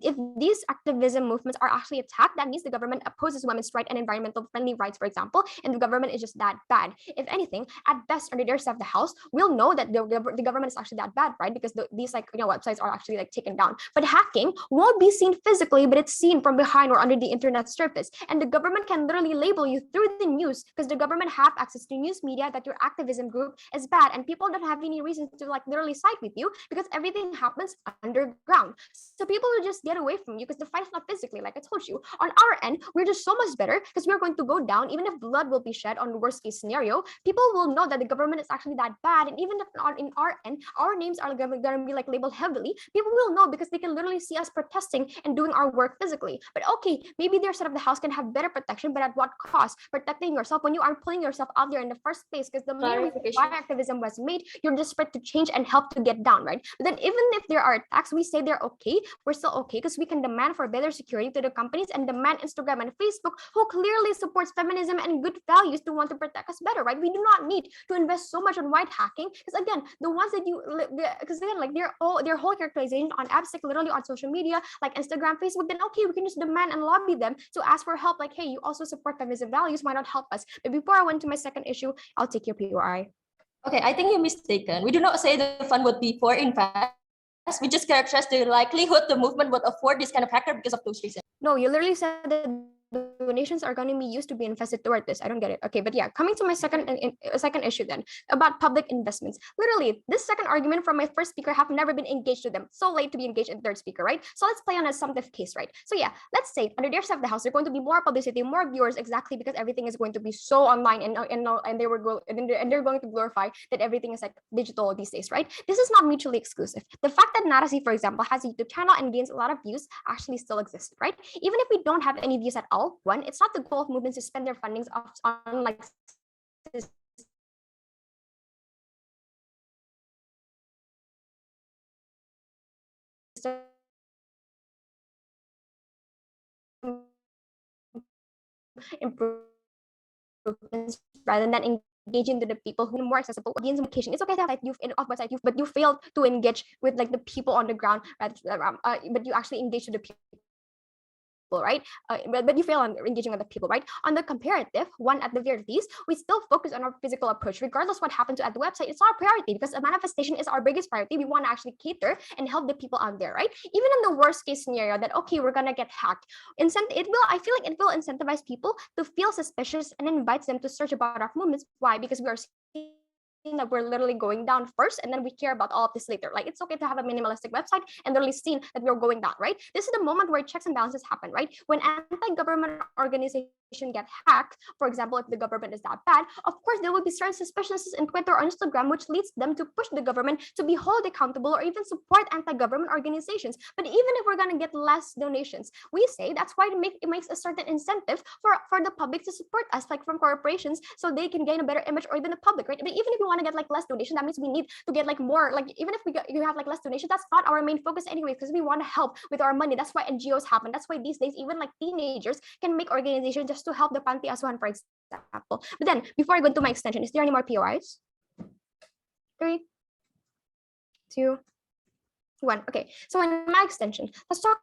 if these activism movements are actually attacked, that means the government opposes women's rights and environmental friendly rights, for example, and the government is just that bad. If anything, at best, under their side of the house, we'll know that the government is actually that bad, right? Because these websites are actually like taken down. But hacking won't be seen physically, but it's seen from behind or under the internet surface. And the government can literally label you through the news because the government have access to news media that your activism group is bad, and people don't have any reason to like literally side with you because everything happens underground. So people will just get away from you because the fight is not physically, like I told you. On our end, we're just so much better because we're going to go down. Even if blood will be shed on the worst case scenario, people will know that the government is actually that bad. And even if not in our end, our names are going to be like labeled heavily, people will know because they can literally see us protesting and doing our work physically. But okay, maybe their side of the house can have better protection, but at what cost? Protecting yourself when you are pulling yourself out there in the first place, because the main reason why activism was made, you're desperate to change and help to get down, right? But then even if there are attacks, we say they're okay, we're still okay because we can demand for better security to the companies and demand Instagram and Facebook, who clearly supports feminism and good values, to want to protect us better, right? We do not need to invest so much on white hacking because again, the ones that you, because again, like their whole characterization on apps, like literally on social media, like Instagram, Facebook, then okay, we can just demand and lobby them to ask for help. Like, hey, you also support feminism values, why not help us? But before I went to my second issue, I'll take your POI. Okay, I think you're mistaken. We do not say the fund would be for invest. We just characterize the likelihood the movement would afford this kind of hacker because of those reasons. No, you literally said that donations are going to be used to be invested toward this. I don't get it. Okay, but yeah, coming to my second issue then about public investments. Literally, this second argument from my first speaker have never been engaged with them. So late to be engaged in third speaker, right? So let's play on an assumptive case, right? So yeah, let's say under their side of the house, there's going to be more publicity, more viewers, exactly because everything is going to be so online and they're going to glorify that everything is like digital these days, right? This is not mutually exclusive. The fact that Narasi, for example, has a YouTube channel and gains a lot of views actually still exists, right? Even if we don't have any views at all, one, it's not the goal of movements to spend their fundings on like improvements rather than engaging to the people who are more accessible audience communication. It's okay to have like you've off website, but you failed to engage with like the people on the ground, but you actually engage with the people, right? But you fail on engaging with the people, right? On the comparative one, at the very least, we still focus on our physical approach, regardless what happened to at the website. It's not a priority because a manifestation is our biggest priority. We want to actually cater and help the people out there, right? Even in the worst case scenario that okay, we're gonna get hacked, I feel like it will incentivize people to feel suspicious and invites them to search about our movements. Why? Because we are that we're literally going down first, and then we care about all of this later. Like, it's okay to have a minimalistic website and literally seen that we're going down, right? This is the moment where checks and balances happen, right? When anti-government organizations get hacked, for example, if the government is that bad, of course there will be certain suspiciousness in Twitter or Instagram, which leads them to push the government to be held accountable or even support anti-government organizations. But even if we're going to get less donations, we say that's why it makes a certain incentive for the public to support us, like from corporations, so they can gain a better image, or even the public, right? But even if we want to get like less donation, that means we need to get like more, like even if you have like less donation, that's not our main focus anyway, because we want to help with our money. That's why NGOs happen. That's why these days even like teenagers can make organizations just to help the Panti Asuhan, for example. But then before I go into my extension, is there any more POIs? 3, 2, 1. Okay, so in my extension, let's talk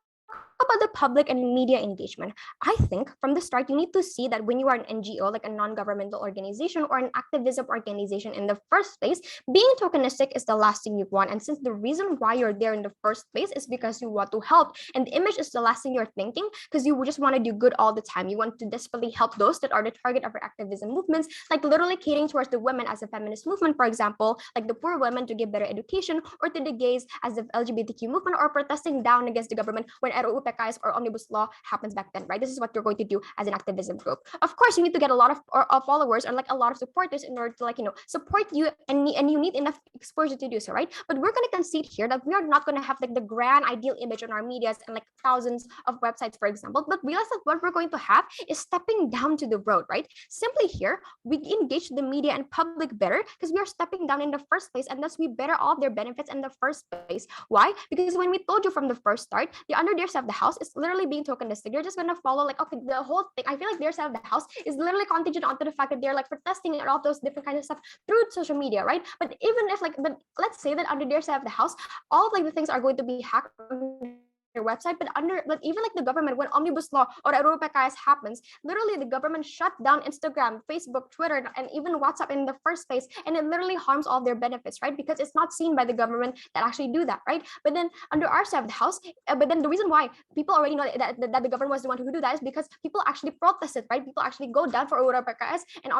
about the public and media engagement. I think from the start, you need to see that when you are an NGO, like a non-governmental organization or an activism organization in the first place, being tokenistic is the last thing you want. And since the reason why you're there in the first place is because you want to help, and the image is the last thing you're thinking, because you just want to do good all the time. You want to desperately help those that are the target of our activism movements, like literally catering towards the women as a feminist movement, for example, like the poor women to get better education, or to the gays as the LGBTQ movement, or protesting down against the government when RUU PKS or omnibus law happens back then, right? This is what you're going to do as an activism group. Of course, you need to get a lot of followers or like a lot of supporters in order to like, support you, and you need enough exposure to do so, right? But we're going to concede here that we are not going to have like the grand ideal image on our medias and like thousands of websites, for example, but realize that what we're going to have is stepping down to the road, right? Simply here, we engage the media and public better because we are stepping down in the first place, and thus we better all their benefits in the first place. Why? Because when we told you from the first start, the under their side of the house is literally being tokenistic. You're just gonna follow like, okay, the whole thing. I feel like their side of the house is literally contingent onto the fact that they're like protesting and all those different kinds of stuff through social media, right? But even if like, but let's say that under their side of the house, all of like the things are going to be hacked on their website, but even like the government, when omnibus law or RUU PKS happens, literally the government shut down Instagram, Facebook, Twitter, and even WhatsApp in the first place, and it literally harms all their benefits, right? Because it's not seen by the government that actually do that, right? But then under our side of the house, but then the reason why people already know that the government was the one who do that is because people actually protested, right? People actually go down for RUU PKS and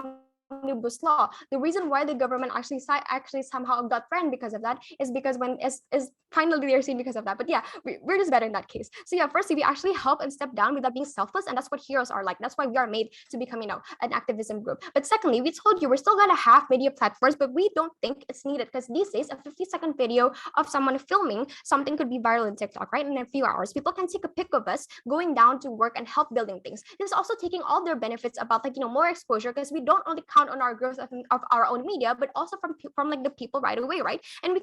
omnibus law. The reason why the government actually somehow got friend because of that is because when is finally they're seen because of that. But yeah, we're just better in that case. So yeah, firstly, we actually help and step down without being selfless, and that's what heroes are like. That's why we are made to become, an activism group. But secondly, we told you we're still gonna have media platforms, but we don't think it's needed because these days a 50-second video of someone filming something could be viral in TikTok, right? In a few hours, people can take a pic of us going down to work and help building things. This is also taking all their benefits about like more exposure, because we don't only count on our growth of our own media, but also from like the people right away, right? And we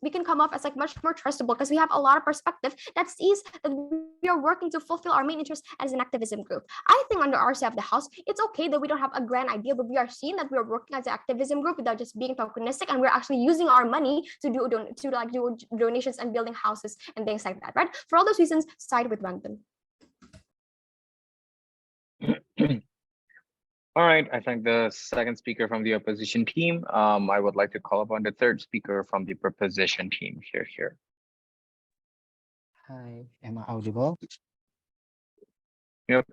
can come off as like much more trustable because we have a lot of perspective that sees that we are working to fulfill our main interest as an activism group. I think under our side of the house, it's okay that we don't have a grand idea, but we are seeing that we are working as an activism group without just being tokenistic, and we're actually using our money to do donations and building houses and things like that, right? For all those reasons, side with Brandon. All right, I thank the second speaker from the opposition team. I would like to call upon the third speaker from the proposition team here. Hi, am I audible? Yep.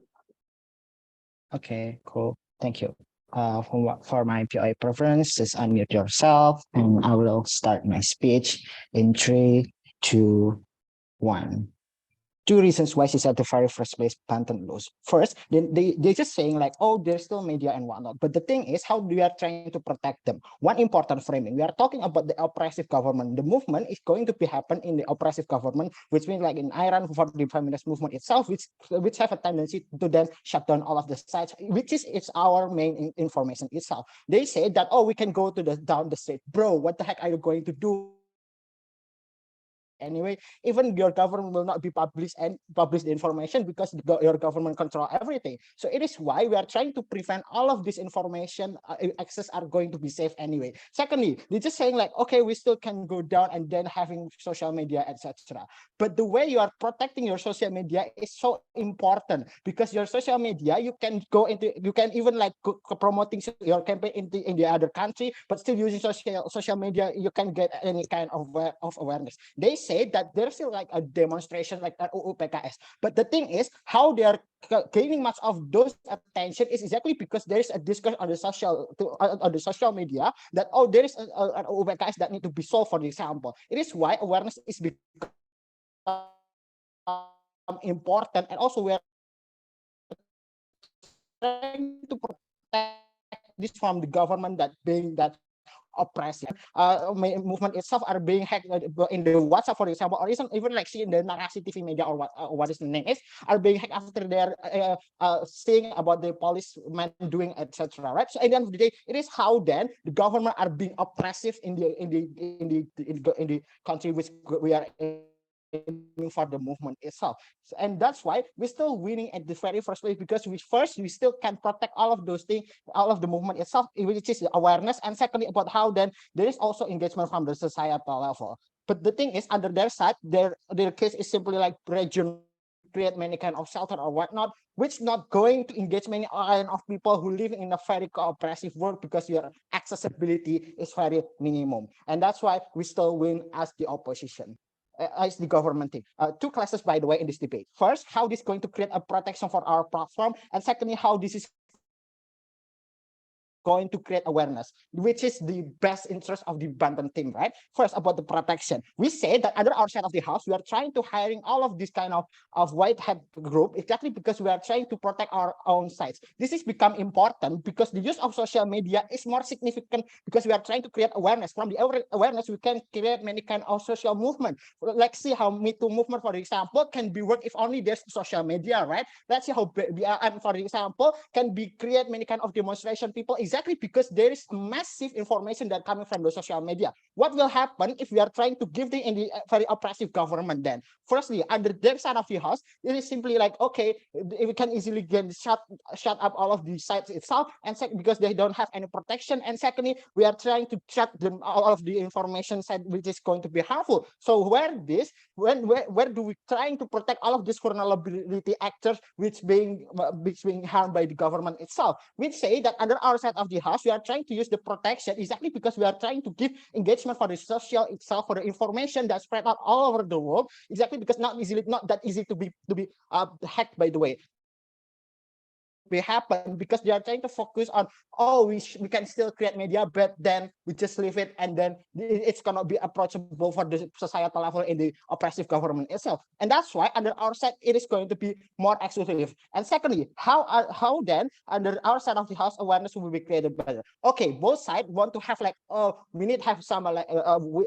Okay, cool. Thank you. For my POI preference, just unmute yourself, and I will start my speech in 3, 2, 1. 2 reasons why she's at the very first place, Pantan lose. First, they're just saying like, oh, there's still media and whatnot. But the thing is, how we are trying to protect them. One important framing, we are talking about the oppressive government. The movement is going to be happen in the oppressive government, which means like in Iran for the feminist movement itself, which have a tendency to then shut down all of the sites, which is it's our main information itself. They say that, oh, we can go to down the street. Bro, what the heck are you going to do? Anyway, even your government will not be published the information because your government control everything. So it is why we are trying to prevent all of this information access are going to be safe anyway. Secondly, they're just saying like, okay, we still can go down and then having social media, etc. But the way you are protecting your social media is so important, because your social media, you can even like promoting your campaign in the other country, but still using social media, you can get any kind of awareness. They say that there's still like a demonstration like an UUPKS. But the thing is, how they are gaining much of those attention is exactly because there is a discussion on the social media that there is an UUPKS that need to be solved. For example, it is why awareness is become important, and also we're trying to protect this from the government that being that oppressive. Movement itself are being hacked in the WhatsApp, for example, or even like see in the Narasi TV media or what is the name is, are being hacked after they're saying about the policemen doing etc. Right. So at the end of the day, it is how then the government are being oppressive in the country which we are for the movement itself. And that's why we're still winning at the very first place, because we still can protect all of those things, all of the movement itself, which is the awareness, and secondly about how then there is also engagement from the societal level. But the thing is, under their side, their case is simply like region, create many kind of shelter or whatnot, which not going to engage many kind of people who live in a very oppressive world, because your accessibility is very minimum. And that's why we still win as the opposition. As the government thing. Two classes, by the way, in this debate. First, how this is going to create a protection for our platform, and secondly, how this is going to create awareness, which is the best interest of the Banten team, right? First, about the protection. We say that under our side of the house, we are trying to hiring all of this kind of white hat group, exactly because we are trying to protect our own sites. This has become important because the use of social media is more significant, because we are trying to create awareness. From the awareness, we can create many kind of social movement. Let's see how Me Too movement, for example, can be worked if only there's social media, right? Let's see how BLM, for example, can be create many kind of demonstration people, exactly because there is massive information that coming from the social media. What will happen if we are trying to give them in the very oppressive government? Then firstly, under their side of the house, it is simply like, okay, we can easily get shut up all of the sites itself, and because they don't have any protection, and secondly, we are trying to shut them all of the information side, which is going to be harmful. So where do we trying to protect all of these vulnerability actors which being harmed by the government itself? We say that under our side of the house, we are trying to use the protection exactly because we are trying to give engagement for the social itself, for the information that spread out all over the world, exactly because not that easy to be hacked, by the way. Be happen because they are trying to focus on, we can still create media, but then we just leave it, and then it's gonna be approachable for the societal level in the oppressive government itself. And that's why under our side it is going to be more exclusive. And secondly, how then under our side of the house awareness will be created better? Okay, both sides want to have like, we need to have some like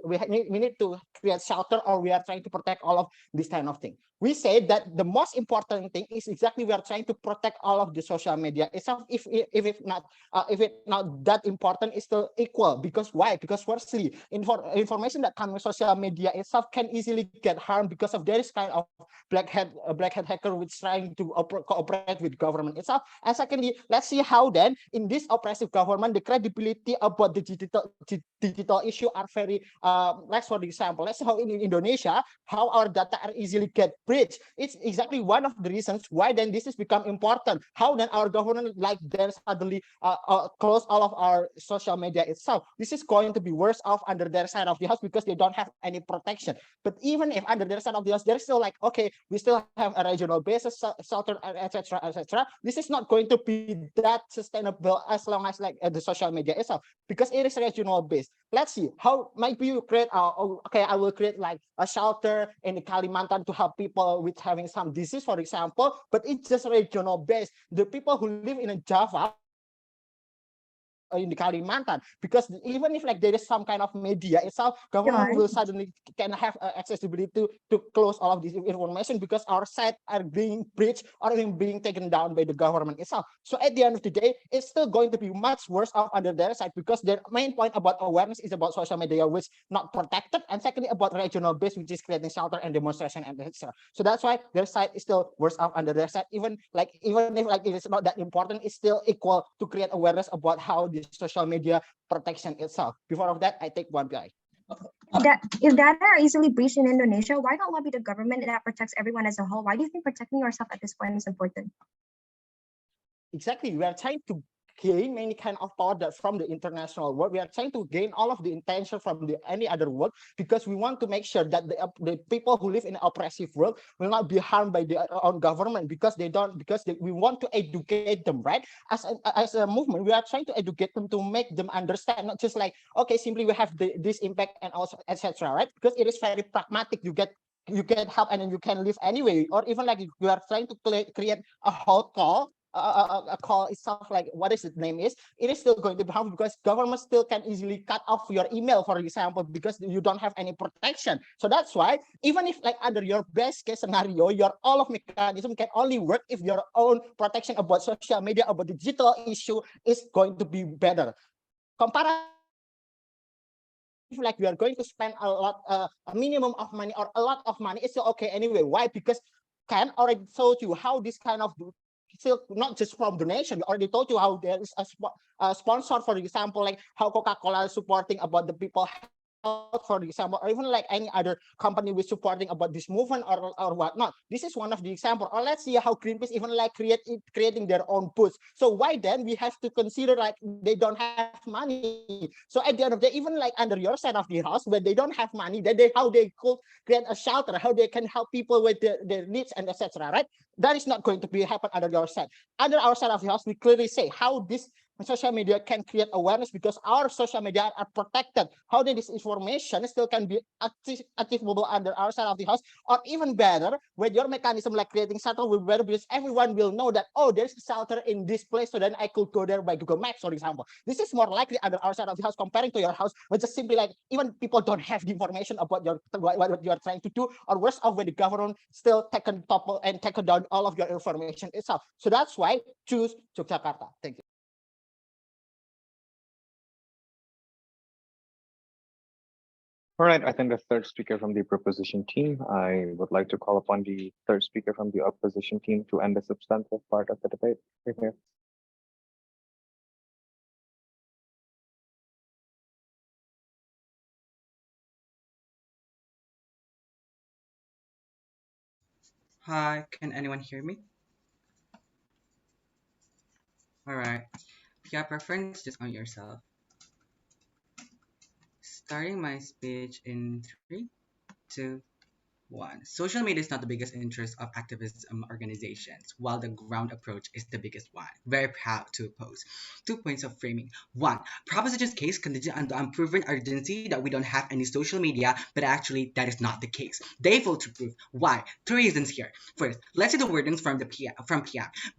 we need to create shelter, or we are trying to protect all of this kind of thing. We say that the most important thing is exactly we are trying to protect all of the social media itself. If it not that important, it's still equal. Because why? Because firstly, information that comes from social media itself can easily get harmed because of there is kind of black hat hacker which trying to cooperate with government itself. And secondly, let's see how then in this oppressive government the credibility about the digital issue are very let's for example, let's see how in Indonesia how our data are easily get breached. It's exactly one of the reasons why then this has become important. How then our government like then suddenly close all of our social media itself. This is going to be worse off under their side of the house because they don't have any protection. But even if under their side of the house, they're still like, okay, we still have a regional basis, shelter, etc., etc. This is not going to be that sustainable as long as like the social media itself, because it is regional based. Let's see how maybe you create. Okay, I will create like a shelter in the Kalimantan to help people with having some disease, for example. But it's just regional based. The people who live in Java, in the Kalimantan, because even if like there is some kind of media itself, government will suddenly can have accessibility to close all of this information because our sites are being breached or even being taken down by the government itself. So at the end of the day, it's still going to be much worse off under their side because their main point about awareness is about social media, which not protected, and secondly about regional base, which is creating shelter and demonstration and etc. So that's why their side is still worse off under their side. Even if like it is not that important, it's still equal to create awareness about how the social media protection itself. Before of that, I take one PI. If data are easily breached in Indonesia, why not lobby the government that protects everyone as a whole? Why do you think protecting yourself at this point is important? Exactly, we are trying to gain many kind of power that from the international world. We are trying to gain all of the intention from any other world, because we want to make sure that the people who live in an oppressive world will not be harmed by their own government, because we want to educate them, right? As a movement, we are trying to educate them to make them understand, not just like, okay, simply we have this impact and also etc., right? Because it is very pragmatic. You get help and then you can live anyway, or even like you are trying to create a hot call, a call itself, like what is its name is, it is still going to be harmful, because government still can easily cut off your email, for example, because you don't have any protection. So that's why, even if like under your best case scenario, your all of mechanism can only work if your own protection about social media, about digital issue is going to be better. Comparatively, like we are going to spend a minimum of money or a lot of money, it's still okay anyway. Why? Because Ken already told you how this kind of still not just from donation. We already told you how there is a sponsor, for example, like how Coca-Cola is supporting about the people health, for example, or even like any other company with supporting about this movement or whatnot. This is one of the example. Or let's see how Greenpeace even like creating their own booths. So why then we have to consider like they don't have money? So at the end of the day, even like under your side of the house, when they don't have money, then how they could create a shelter, how they can help people with their needs and etc. Right? That is not going to be happen under your side. Under our side of the house, we clearly say how this social media can create awareness, because our social media are protected. How this information still can be achievable under our side of the house, or even better, with your mechanism like creating shelter will be better, because everyone will know that, oh, there's a shelter in this place, so then I could go there by Google Maps, for example. This is more likely under our side of the house comparing to your house, which is simply like even people don't have the information about what you are trying to do, or worse off, when the government still topple and take down all of your information itself. So that's why choose Yogyakarta. Thank you. All right, I think the third speaker from the proposition team, I would like to call upon the third speaker from the opposition team to end the substantive part of the debate. Here. Hi, can anyone hear me? Alright. If you have preference, just on yourself. Starting my speech in 3, 2, 1. Social media is not the biggest interest of activism organizations, while the ground approach is the biggest one. Very proud to oppose. 2 points of framing. 1. Proposition's case contingent on the unproven urgency that we don't have any social media, but actually that is not the case. They fail to prove. Why? 2 reasons here. First, let's see the wordings from PM.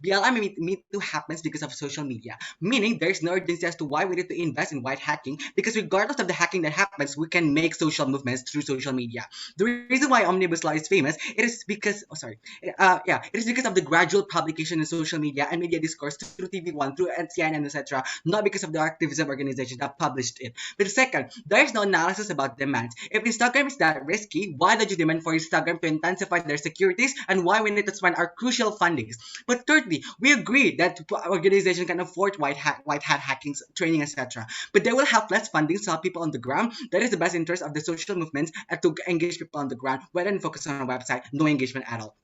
BLM Me Too happens because of social media, meaning there is no urgency as to why we need to invest in white hacking, because regardless of the hacking that happens, we can make social movements through social media. The reason why Omnibus Law is famous, it is because it is because of the gradual publication in social media and media discourse through TV1, through CNN, etc. Not because of the activism organization that published it. But second, there is no analysis about demands. If Instagram is that risky, why did you demand for Instagram to intensify their securities, and why we need to spend our crucial fundings? But thirdly, we agree that organization can afford white hat hackings, training, etc. But they will have less funding to help people on the ground. That is the best interest of the social movements and to engage people on the ground, rather than focus on a website, no engagement at all.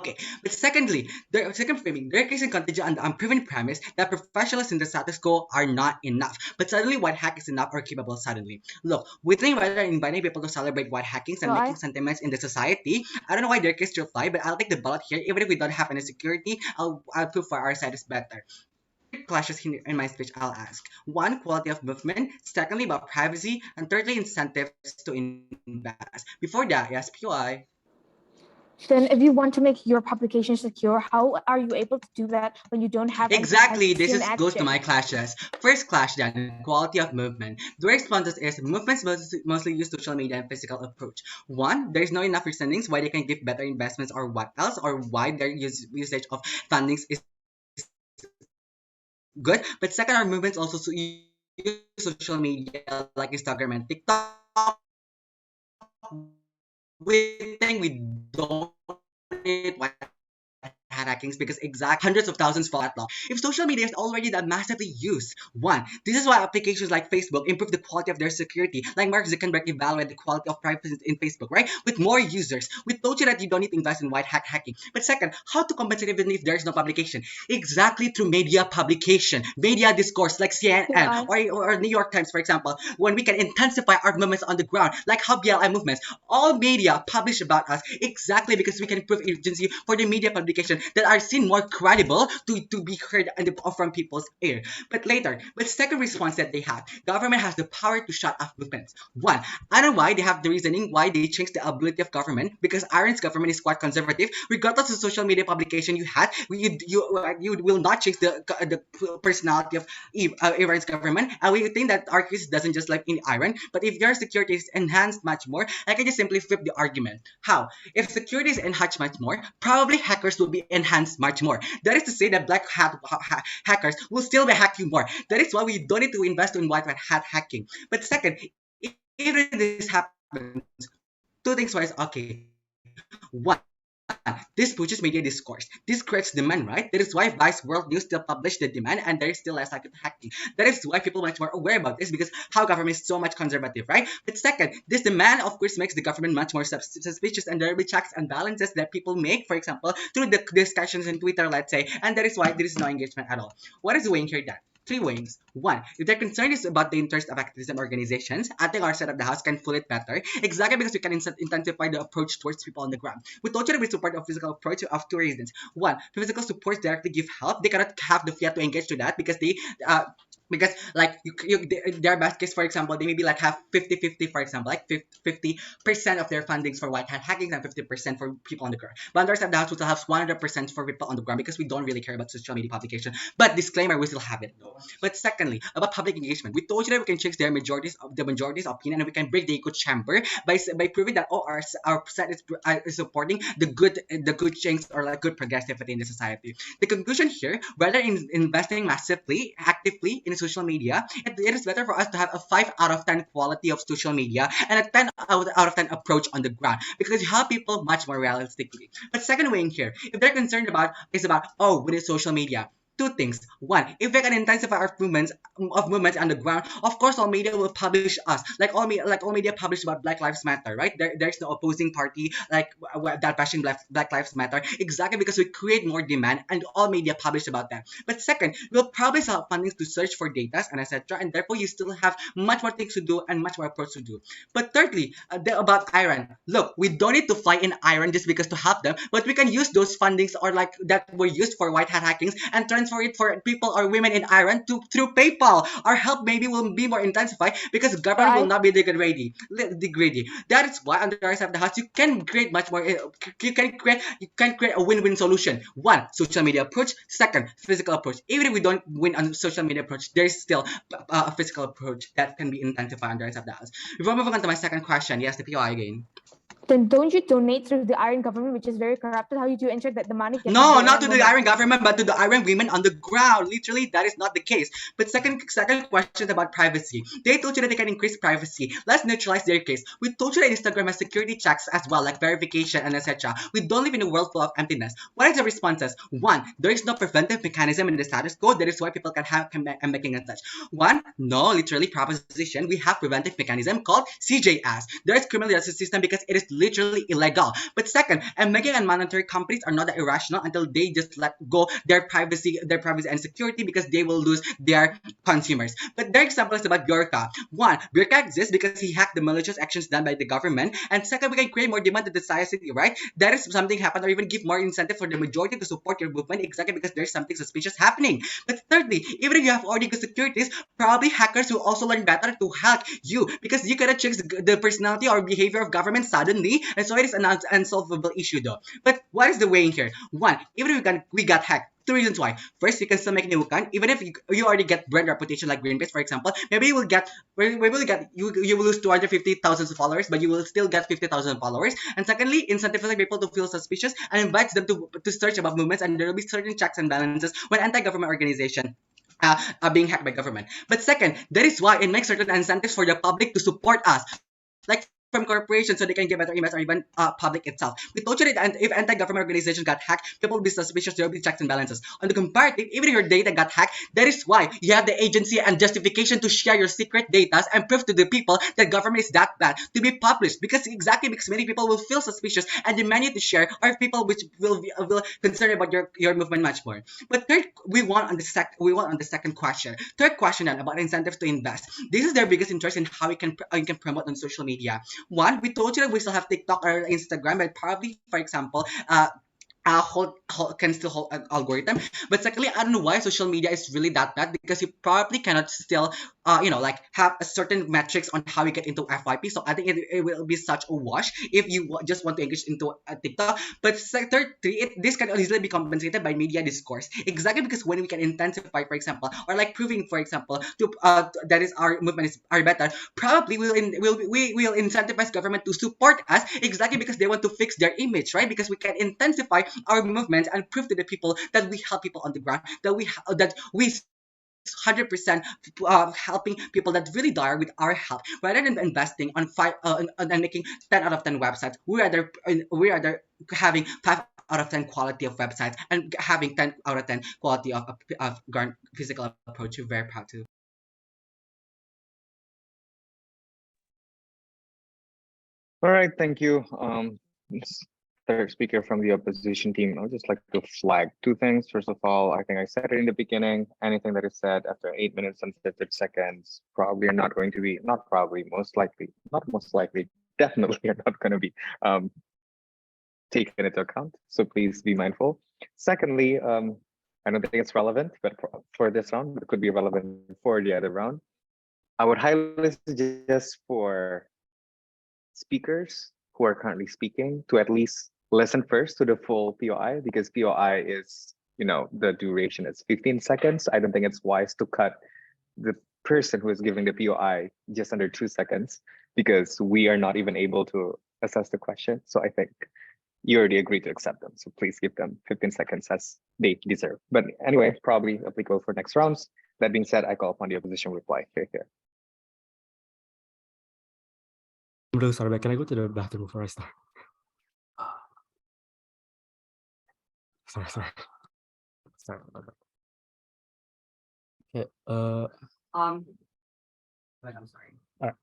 Okay, but secondly, second framing, their case is contingent on the unproven premise that professionals in the status quo are not enough, but suddenly white hack is enough or capable suddenly. Look, we think rather than inviting people to celebrate white hackings and making sentiments in the society, I don't know why their case to apply, but I'll take the ballot here. Even if we don't have any security, I'll prove for our side is better. Clashes here in my speech, I'll ask. 1, quality of movement. Secondly, about privacy. And thirdly, incentives to invest. Before that, yes, POI. Then if you want to make your publication secure, how are you able to do that when you don't have Exactly, this goes to action? my clashes. First clash then, quality of movement. The responses is movements mostly use social media and physical approach. 1, there is not enough reasonings why they can give better investments or what else, or why their usage of fundings is good. But second, our movements also use social media like Instagram and TikTok. We think we don't need white hat hackings because exact hundreds of thousands fall that law. If social media is already that massively used, one, this is why applications like Facebook improve the quality of their security, like Mark Zuckerberg evaluated the quality of privacy in Facebook, right? With more users. We told you that you don't need to invest in white hat hacking. But second, how to compensate even if there is no publication? Exactly through media publication, media discourse like CNN or New York Times, for example, when we can intensify our movements on the ground, like how BLI movements, all media publish about us exactly because we can improve urgency for the media publication that are seen more credible to be heard from people's ear. But second response that they have, government has the power to shut off movements. One, I don't know why they have the reasoning why they changed the ability of government, because Iran's government is quite conservative. Regardless of social media publication you had, you will not change the personality of Iran's government. And we think that our case doesn't just live in Iran, but if your security is enhanced much more, I can just simply flip the argument. How? If security is enhanced much more, probably hackers will be enhanced much more. That is to say that black hat hackers will still be hacking more. That is why we don't need to invest in white hat hacking. But second, even if this happens, two things wise, okay. One, this pushes media discourse. This creates demand, right? That is why Vice World News still publish the demand and there is still less active hacking. That is why people are much more aware about this, because how government is so much conservative, right? But second, this demand of course makes the government much more suspicious, and there will be checks and balances that people make, for example, through the discussions in Twitter, let's say, and that is why there is no engagement at all. What is weighing here then? Three wings. One, if their concern is about the interest of activism organizations, I think our side of the house can fool it better. Exactly because we can intensify the approach towards people on the ground. We told you that we support a physical approach of two reasons. One, physical support directly give help. They cannot have the fiat to engage to that because they because like their best case, for example, they maybe like have 50-50, for example, like 50% of their fundings for white hat hacking and 50% for people on the ground. But on the other side, the house will still have 100% for people on the ground because we don't really care about social media publication. But disclaimer, we still have it though. But secondly, about public engagement, we told you that we can change the majority's opinion, and we can break the echo chamber by proving that our side is supporting the good change or like good progressivity in the society. The conclusion here, rather in investing massively, actively in social media, it is better for us to have a 5 out of 10 quality of social media and a 10 out of 10 approach on the ground, because you help people much more realistically. But second way in here, if they're concerned about with social media, two things. One, if we can intensify our movements on the ground, of course all media will publish us. Like all media publish about Black Lives Matter, right? There's no opposing party that bashing Black Lives Matter. Exactly because we create more demand and all media publish about that. But second, we'll probably have fundings to search for data and etc. And therefore you still have much more things to do and much more approach to do. But thirdly, about Iran. Look, we don't need to fly in Iran just because to help them, but we can use those fundings or like that were used for white hat hackings and transfer it for people or women in Iran through PayPal. Our help maybe will be more intensified because government will not be degrading. That is why on the other side of the house you can create much more. You can create a win-win solution. One, social media approach. Second, physical approach. Even if we don't win on social media approach, there is still a physical approach that can be intensified on the other side of the house. Before moving on to my second question, yes, the POI again. Then don't you donate through the Iran government, which is very corrupted? How you do ensure that the money gets No, not to the Iran government, but to the Iran women on the ground. Literally, that is not the case. But second question about privacy. They told you that they can increase privacy. Let's neutralize their case. We told you that Instagram has security checks as well, like verification and etc. We don't live in a world full of emptiness. What is the responses? One, there is no preventive mechanism in the status quo. That is why people can making and such. One, no, literally proposition. We have preventive mechanism called CJS. There is criminal justice system because it is literally illegal. But second, and making and monetary companies are not that irrational until they just let go their privacy and security because they will lose their consumers. But their example is about Bjorka. One, Bjorka exists because he hacked the malicious actions done by the government. And second, we can create more demand to the society, right? That is something happen, or even give more incentive for the majority to support your movement exactly because there's something suspicious happening. But thirdly, even if you have already good securities, probably hackers will also learn better to hack you because you cannot change the personality or behavior of government suddenly. And so it is an unsolvable issue though. But what is the way in here? One, even if we got hacked, two reasons why. First, you can still make new account, even if you already get brand reputation like Greenpeace, for example. Maybe you will lose 250,000 followers, but you will still get 50,000 followers. And secondly, incentivize people to feel suspicious and invites them to search about movements, and there will be certain checks and balances when anti-government organization are being hacked by government. But second, that is why it makes certain incentives for the public to support us. Like from corporations so they can get better emails or even public itself. We told you that if anti-government organizations got hacked, people will be suspicious. There will be checks and balances. On the comparative, even if your data got hacked, that is why you have the agency and justification to share your secret data and prove to the people that government is that bad to be published. Because many people will feel suspicious and demand you to share, or people which will concern about your movement much more. But third, we want on the second question. Third question then about incentives to invest. This is their biggest interest in how you can promote on social media. One, we told you that we still have TikTok or Instagram, but probably, for example, can still hold an algorithm. But secondly, I don't know why social media is really that bad, because you probably cannot still like have a certain metrics on how you get into FYP. So I think it will be such a wash if you just want to engage into a TikTok. But third, this can easily be compensated by media discourse, exactly because when we can intensify, for example, or like proving, for example, to that is our movement are better, probably we will incentivize government to support us, exactly because they want to fix their image, right? Because we can intensify our movement and prove to the people that we help people on the ground, that we 100% helping people that really dire with our help, rather than investing on and making 10 out of 10 websites. We rather having 5 out of 10 quality of websites and having 10 out of 10 quality of physical approach. We're very proud to. All right, thank you. Third speaker from the opposition team. I would just like to flag two things. First of all, I think I said it in the beginning. Anything that is said after 8 minutes and 50 seconds probably are not going to be, not probably, most likely, not most likely, definitely are not going to be taken into account. So please be mindful. Secondly, I don't think it's relevant, but for this round, it could be relevant for the other round. I would highly suggest for speakers who are currently speaking to at least listen first to the full POI, because POI is, the duration is 15 seconds. I don't think it's wise to cut the person who is giving the POI just under 2 seconds, because we are not even able to assess the question. So I think you already agreed to accept them. So please give them 15 seconds as they deserve. But anyway, probably applicable for next rounds. That being said, I call upon the opposition reply. Here. I'm really sorry, but can I go to the bathroom before I start? Sorry. Sorry about that. Okay. I'm sorry. All right.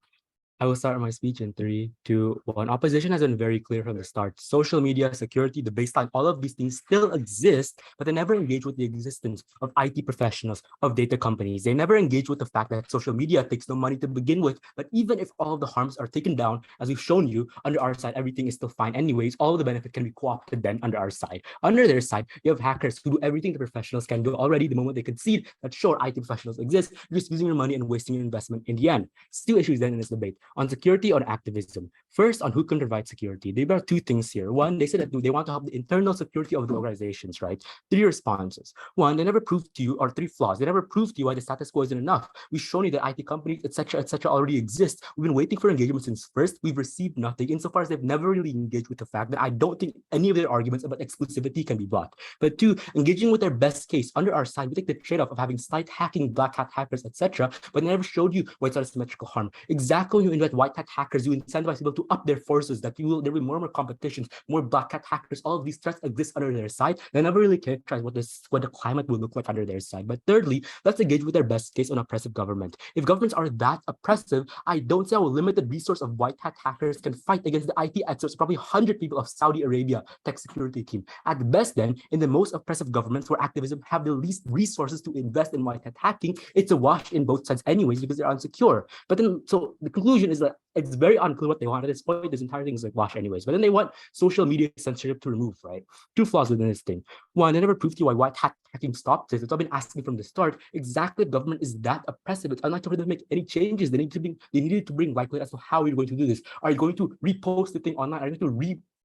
I will start my speech in 3, 2, 1. Opposition has been very clear from the start. Social media, security, the baseline, all of these things still exist, but they never engage with the existence of IT professionals, of data companies. They never engage with the fact that social media takes no money to begin with. But even if all of the harms are taken down, as we've shown you, under our side, everything is still fine anyways. All of the benefit can be co-opted then under our side. Under their side, you have hackers who do everything the professionals can do already the moment they concede that sure, IT professionals exist. You're just using your money and wasting your investment in the end. Still issues then in this debate. On security, on activism. First, on who can provide security. There are two things here. One, they said that they want to help the internal security of the organizations, right? 3 responses. One, they never proved to you, or 3 flaws. They never proved to you why the status quo isn't enough. We've shown you that IT companies, etc., already exist. We've been waiting for engagement since first. We've received nothing, insofar as they've never really engaged with the fact that I don't think any of their arguments about exclusivity can be bought. But 2, engaging with their best case. Under our side, we take the trade-off of having slight hacking, black hat hackers, etc., but they never showed you why it's not a symmetrical harm. Exactly when you invite white hat hackers, you incentivize people to up their forces, that there will be more and more competitions, more black hat hackers. All of these threats exist under their side. They never really characterize what the climate will look like under their side. But thirdly, let's engage with their best case on oppressive government. If governments are that oppressive, I don't see how a limited resource of white hat hackers can fight against the IT experts, probably 100 people of Saudi Arabia tech security team. At best then, in the most oppressive governments where activism have the least resources to invest in white hat hacking, it's a wash in both sides anyways, because they're unsecure. But then, so the conclusion is that it's very unclear what they want at this point. This entire thing is like wash anyways. But then they want social media censorship to remove, right? 2 flaws within this thing. One, they never proved to you why white hat hacking stopped this. It's all been asking from the start. Exactly, government is that oppressive. It's unlikely for them to make any changes. They needed to bring likelihood as to how you're going to do this. Are you going to repost the thing online? Are you going to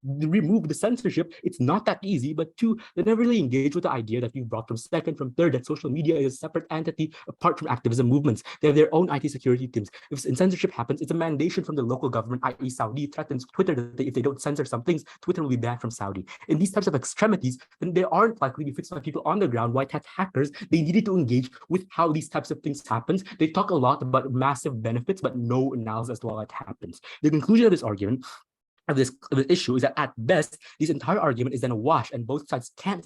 remove the censorship, it's not that easy. But two, they never really engage with the idea that you brought from second, from third, that social media is a separate entity apart from activism movements. They have their own IT security teams. If censorship happens, it's a mandation from the local government, i.e. Saudi, threatens Twitter that if they don't censor some things, Twitter will be banned from Saudi. In these types of extremities, then they aren't likely to be fixed by people on the ground, white hat hackers. They needed to engage with how these types of things happens. They talk a lot about massive benefits, but no analysis as to how it happens. The conclusion of this argument of this issue is that at best, this entire argument is then a wash, and both sides can't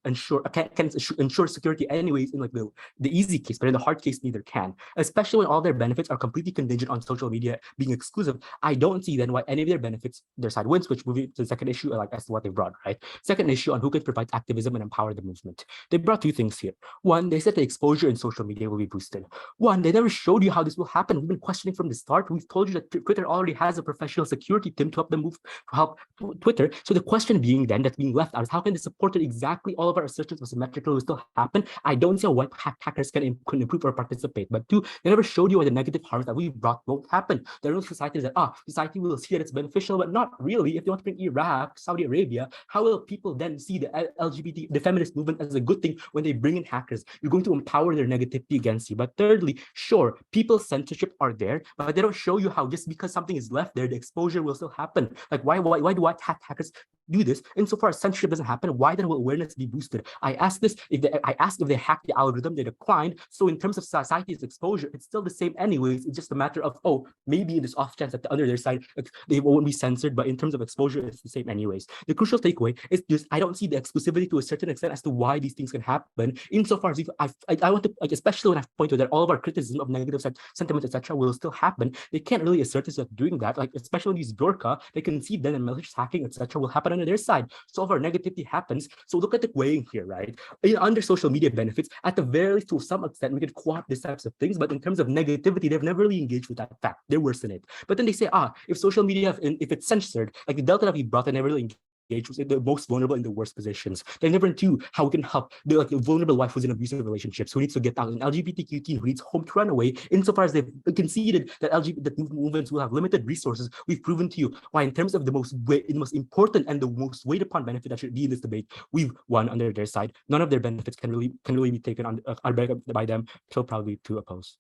ensure security anyways in like the easy case, but in the hard case, neither can. Especially when all their benefits are completely contingent on social media being exclusive. I don't see then why any of their benefits their side wins, which moving to the second issue, like that's what they brought, right? Second issue on who can provide activism and empower the movement. They brought two things here. One, they said the exposure in social media will be boosted. One, they never showed you how this will happen. We've been questioning from the start. We've told you that Twitter already has a professional security team to help them move to help Twitter. So the question being then that's being left out is how can the support that exactly all of our assertions of symmetrical will still happen? I don't see how white hackers can improve or participate. But two, they never showed you why the negative harms that we brought won't happen. There are societies that society will see that it's beneficial, but not really. If they want to bring Iraq, Saudi Arabia, how will people then see the LGBT, the feminist movement as a good thing when they bring in hackers? You're going to empower their negativity against you. But thirdly, sure, people's censorship are there, but they don't show you how just because something is left there, the exposure will still happen. Like why do white hat hackers do this? Insofar as censorship doesn't happen, why then will awareness be boosted? I asked if they hacked the algorithm, they declined. So in terms of society's exposure, it's still the same anyways. It's just a matter of maybe this off chance that the other their side they won't be censored, but in terms of exposure, it's the same anyways. The crucial takeaway is just I don't see the exclusivity to a certain extent as to why these things can happen. Insofar as I want to especially when I point to that all of our criticism of negative sentiments etc. will still happen. They can't really assert this of doing that. Like especially when these Dorka, they can see then and malicious hacking etc. will happen on their side. So if our negativity happens, so look at the weighing here, right? Under social media benefits, at the very least to some extent, we could co-opt these types of things, but in terms of negativity, they've never really engaged with that fact. They're worse in it. But then they say, if social media, if it's censored, like the delta that we brought, they never really engaged the most vulnerable in the worst positions. Then number two, how we can help the vulnerable wife who's in abusive relationships, who needs to get out, an LGBTQ teen who needs home to run away. Insofar as they've conceded that that movements will have limited resources, we've proven to you why, in terms of the most important and the most weighed upon benefit that should be in this debate, we've won under their side. None of their benefits can really be taken on by them. So probably to oppose.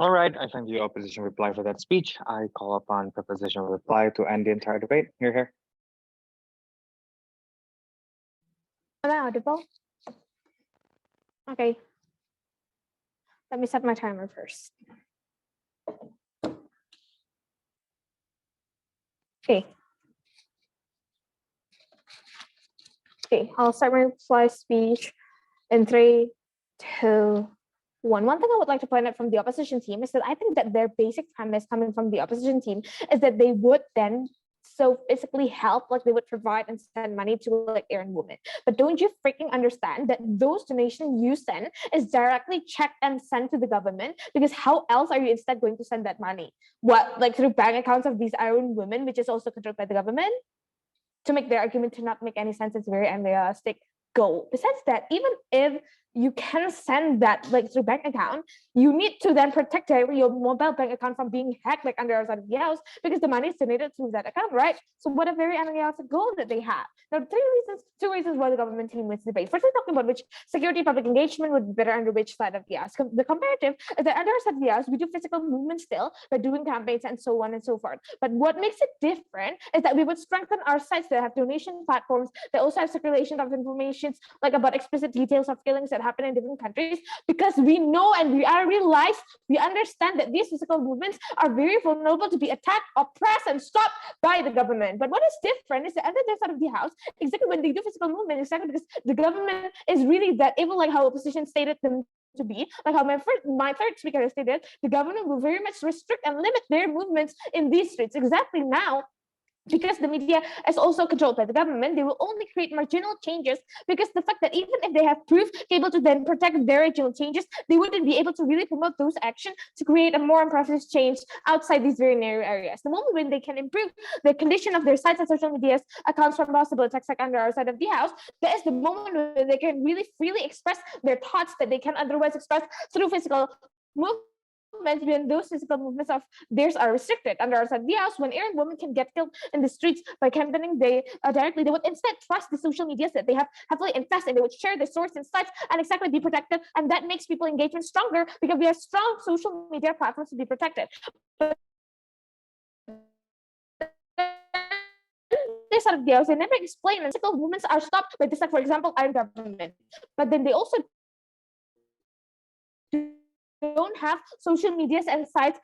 All right, I thank the opposition reply for that speech. I call upon proposition reply to end the entire debate. Here. Am I audible? Okay. Let me set my timer first. Okay. Okay, I'll start my reply speech in 3, 2, 1. One thing I would like to point out from the opposition team is that I think that their basic premise coming from the opposition team is that they would then so physically help, like they would provide and send money to like Aryan women. But don't you freaking understand that those donations you send is directly checked and sent to the government? Because how else are you instead going to send that money? What, like through bank accounts of these Aryan women, which is also controlled by the government? To make their argument to not make any sense, it's very unrealistic goal. Besides that, even if you can send that like through bank account, you need to then protect your mobile bank account from being hacked like under outside of the house, because the money is donated through that account, right? So what a very unrealistic goal that they have. Now, two reasons why the government team wins the debate. First, talking about which security public engagement would be better under which side of the house. The comparative is that under our side of the house, we do physical movement still by doing campaigns and so on and so forth. But what makes it different is that we would strengthen our sites that have donation platforms that also have circulation of information like about explicit details of killings that happen in different countries, because we know and we understand that these physical movements are very vulnerable to be attacked, oppressed, and stopped by the government. But what is different is that under their side of the house, exactly when they do physical movement, exactly because the government is really that evil, like how opposition stated them to be, like how my third speaker has stated, the government will very much restrict and limit their movements in these streets. Exactly now, because the media is also controlled by the government, they will only create marginal changes, because the fact that even if they have proof able to then protect their regional changes, they wouldn't be able to really promote those actions to create a more impressive change outside these very narrow areas. The moment when they can improve the condition of their sites and social media accounts from possible attacks like under our side of the house, that is the moment when they can really freely express their thoughts that they can otherwise express through physical movement when those physical movements of theirs are restricted. Under our side of the house, when errant women can get killed in the streets by campaigning directly, they would instead trust the social medias that they have heavily invested in. They would share their source insights and exactly be protected, and that makes people engagement stronger because we have strong social media platforms to be protected. But this sort of deals, they never explain and physical movements are stopped by this, like for example, our government. But then they also don't have social medias and sites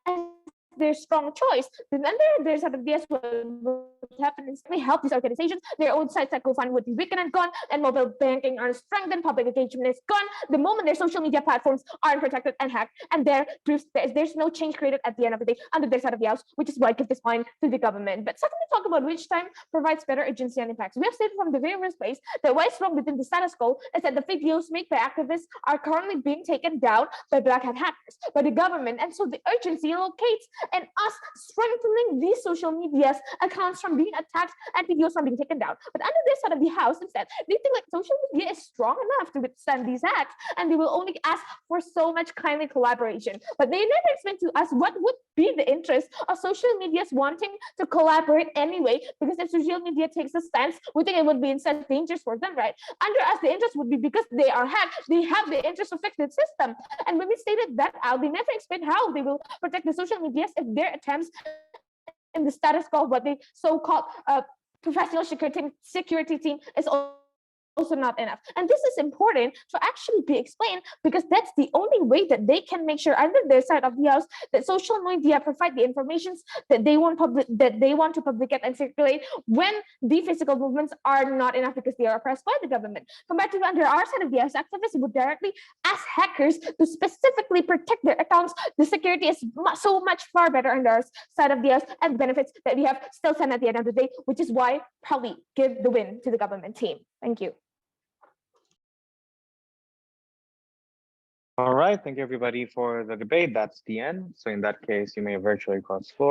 as their strong choice. Then under their sort of DS, what happen is they help these organizations. Their own sites that GoFund would be weakened and gone, and mobile banking are strengthened. Public engagement is gone. The moment their social media platforms aren't protected and hacked, and there proves there's no change created at the end of the day under their side of the house, which is why I give this point to the government. But secondly, talk about which time provides better urgency and impacts. We have stated from the very first place that what is wrong within the status quo is that the videos made by activists are currently being taken down by black hat hackers, by the government, and so the urgency locates and us strengthening these social medias accounts from being attacked and videos from being taken down. But under this side of the house, instead, they think like social media is strong enough to withstand these hacks, and they will only ask for so much kindly collaboration. But they never explain to us what would be the interest of social medias wanting to collaborate anyway, because if social media takes a stance, we think it would be instead dangerous for them, right? Under us, the interest would be because they are hacked, they have the interest to fix the system. And when we stated that out, they never explain how they will protect the social medias if their attempts in the status quo of what they so-called professional security team is also not enough. And this is important to actually be explained because that's the only way that they can make sure under their side of the house that social media provide the information that they want to publicate and circulate when the physical movements are not enough because they are oppressed by the government. Compared to under our side of the house, activists would directly ask hackers to specifically protect their accounts. The security is so much far better under our side of the house, and benefits that we have still sent at the end of the day, which is why probably give the win to the government team. Thank you. All right, thank you everybody for the debate. That's the end. So in that case, you may virtually cross floor.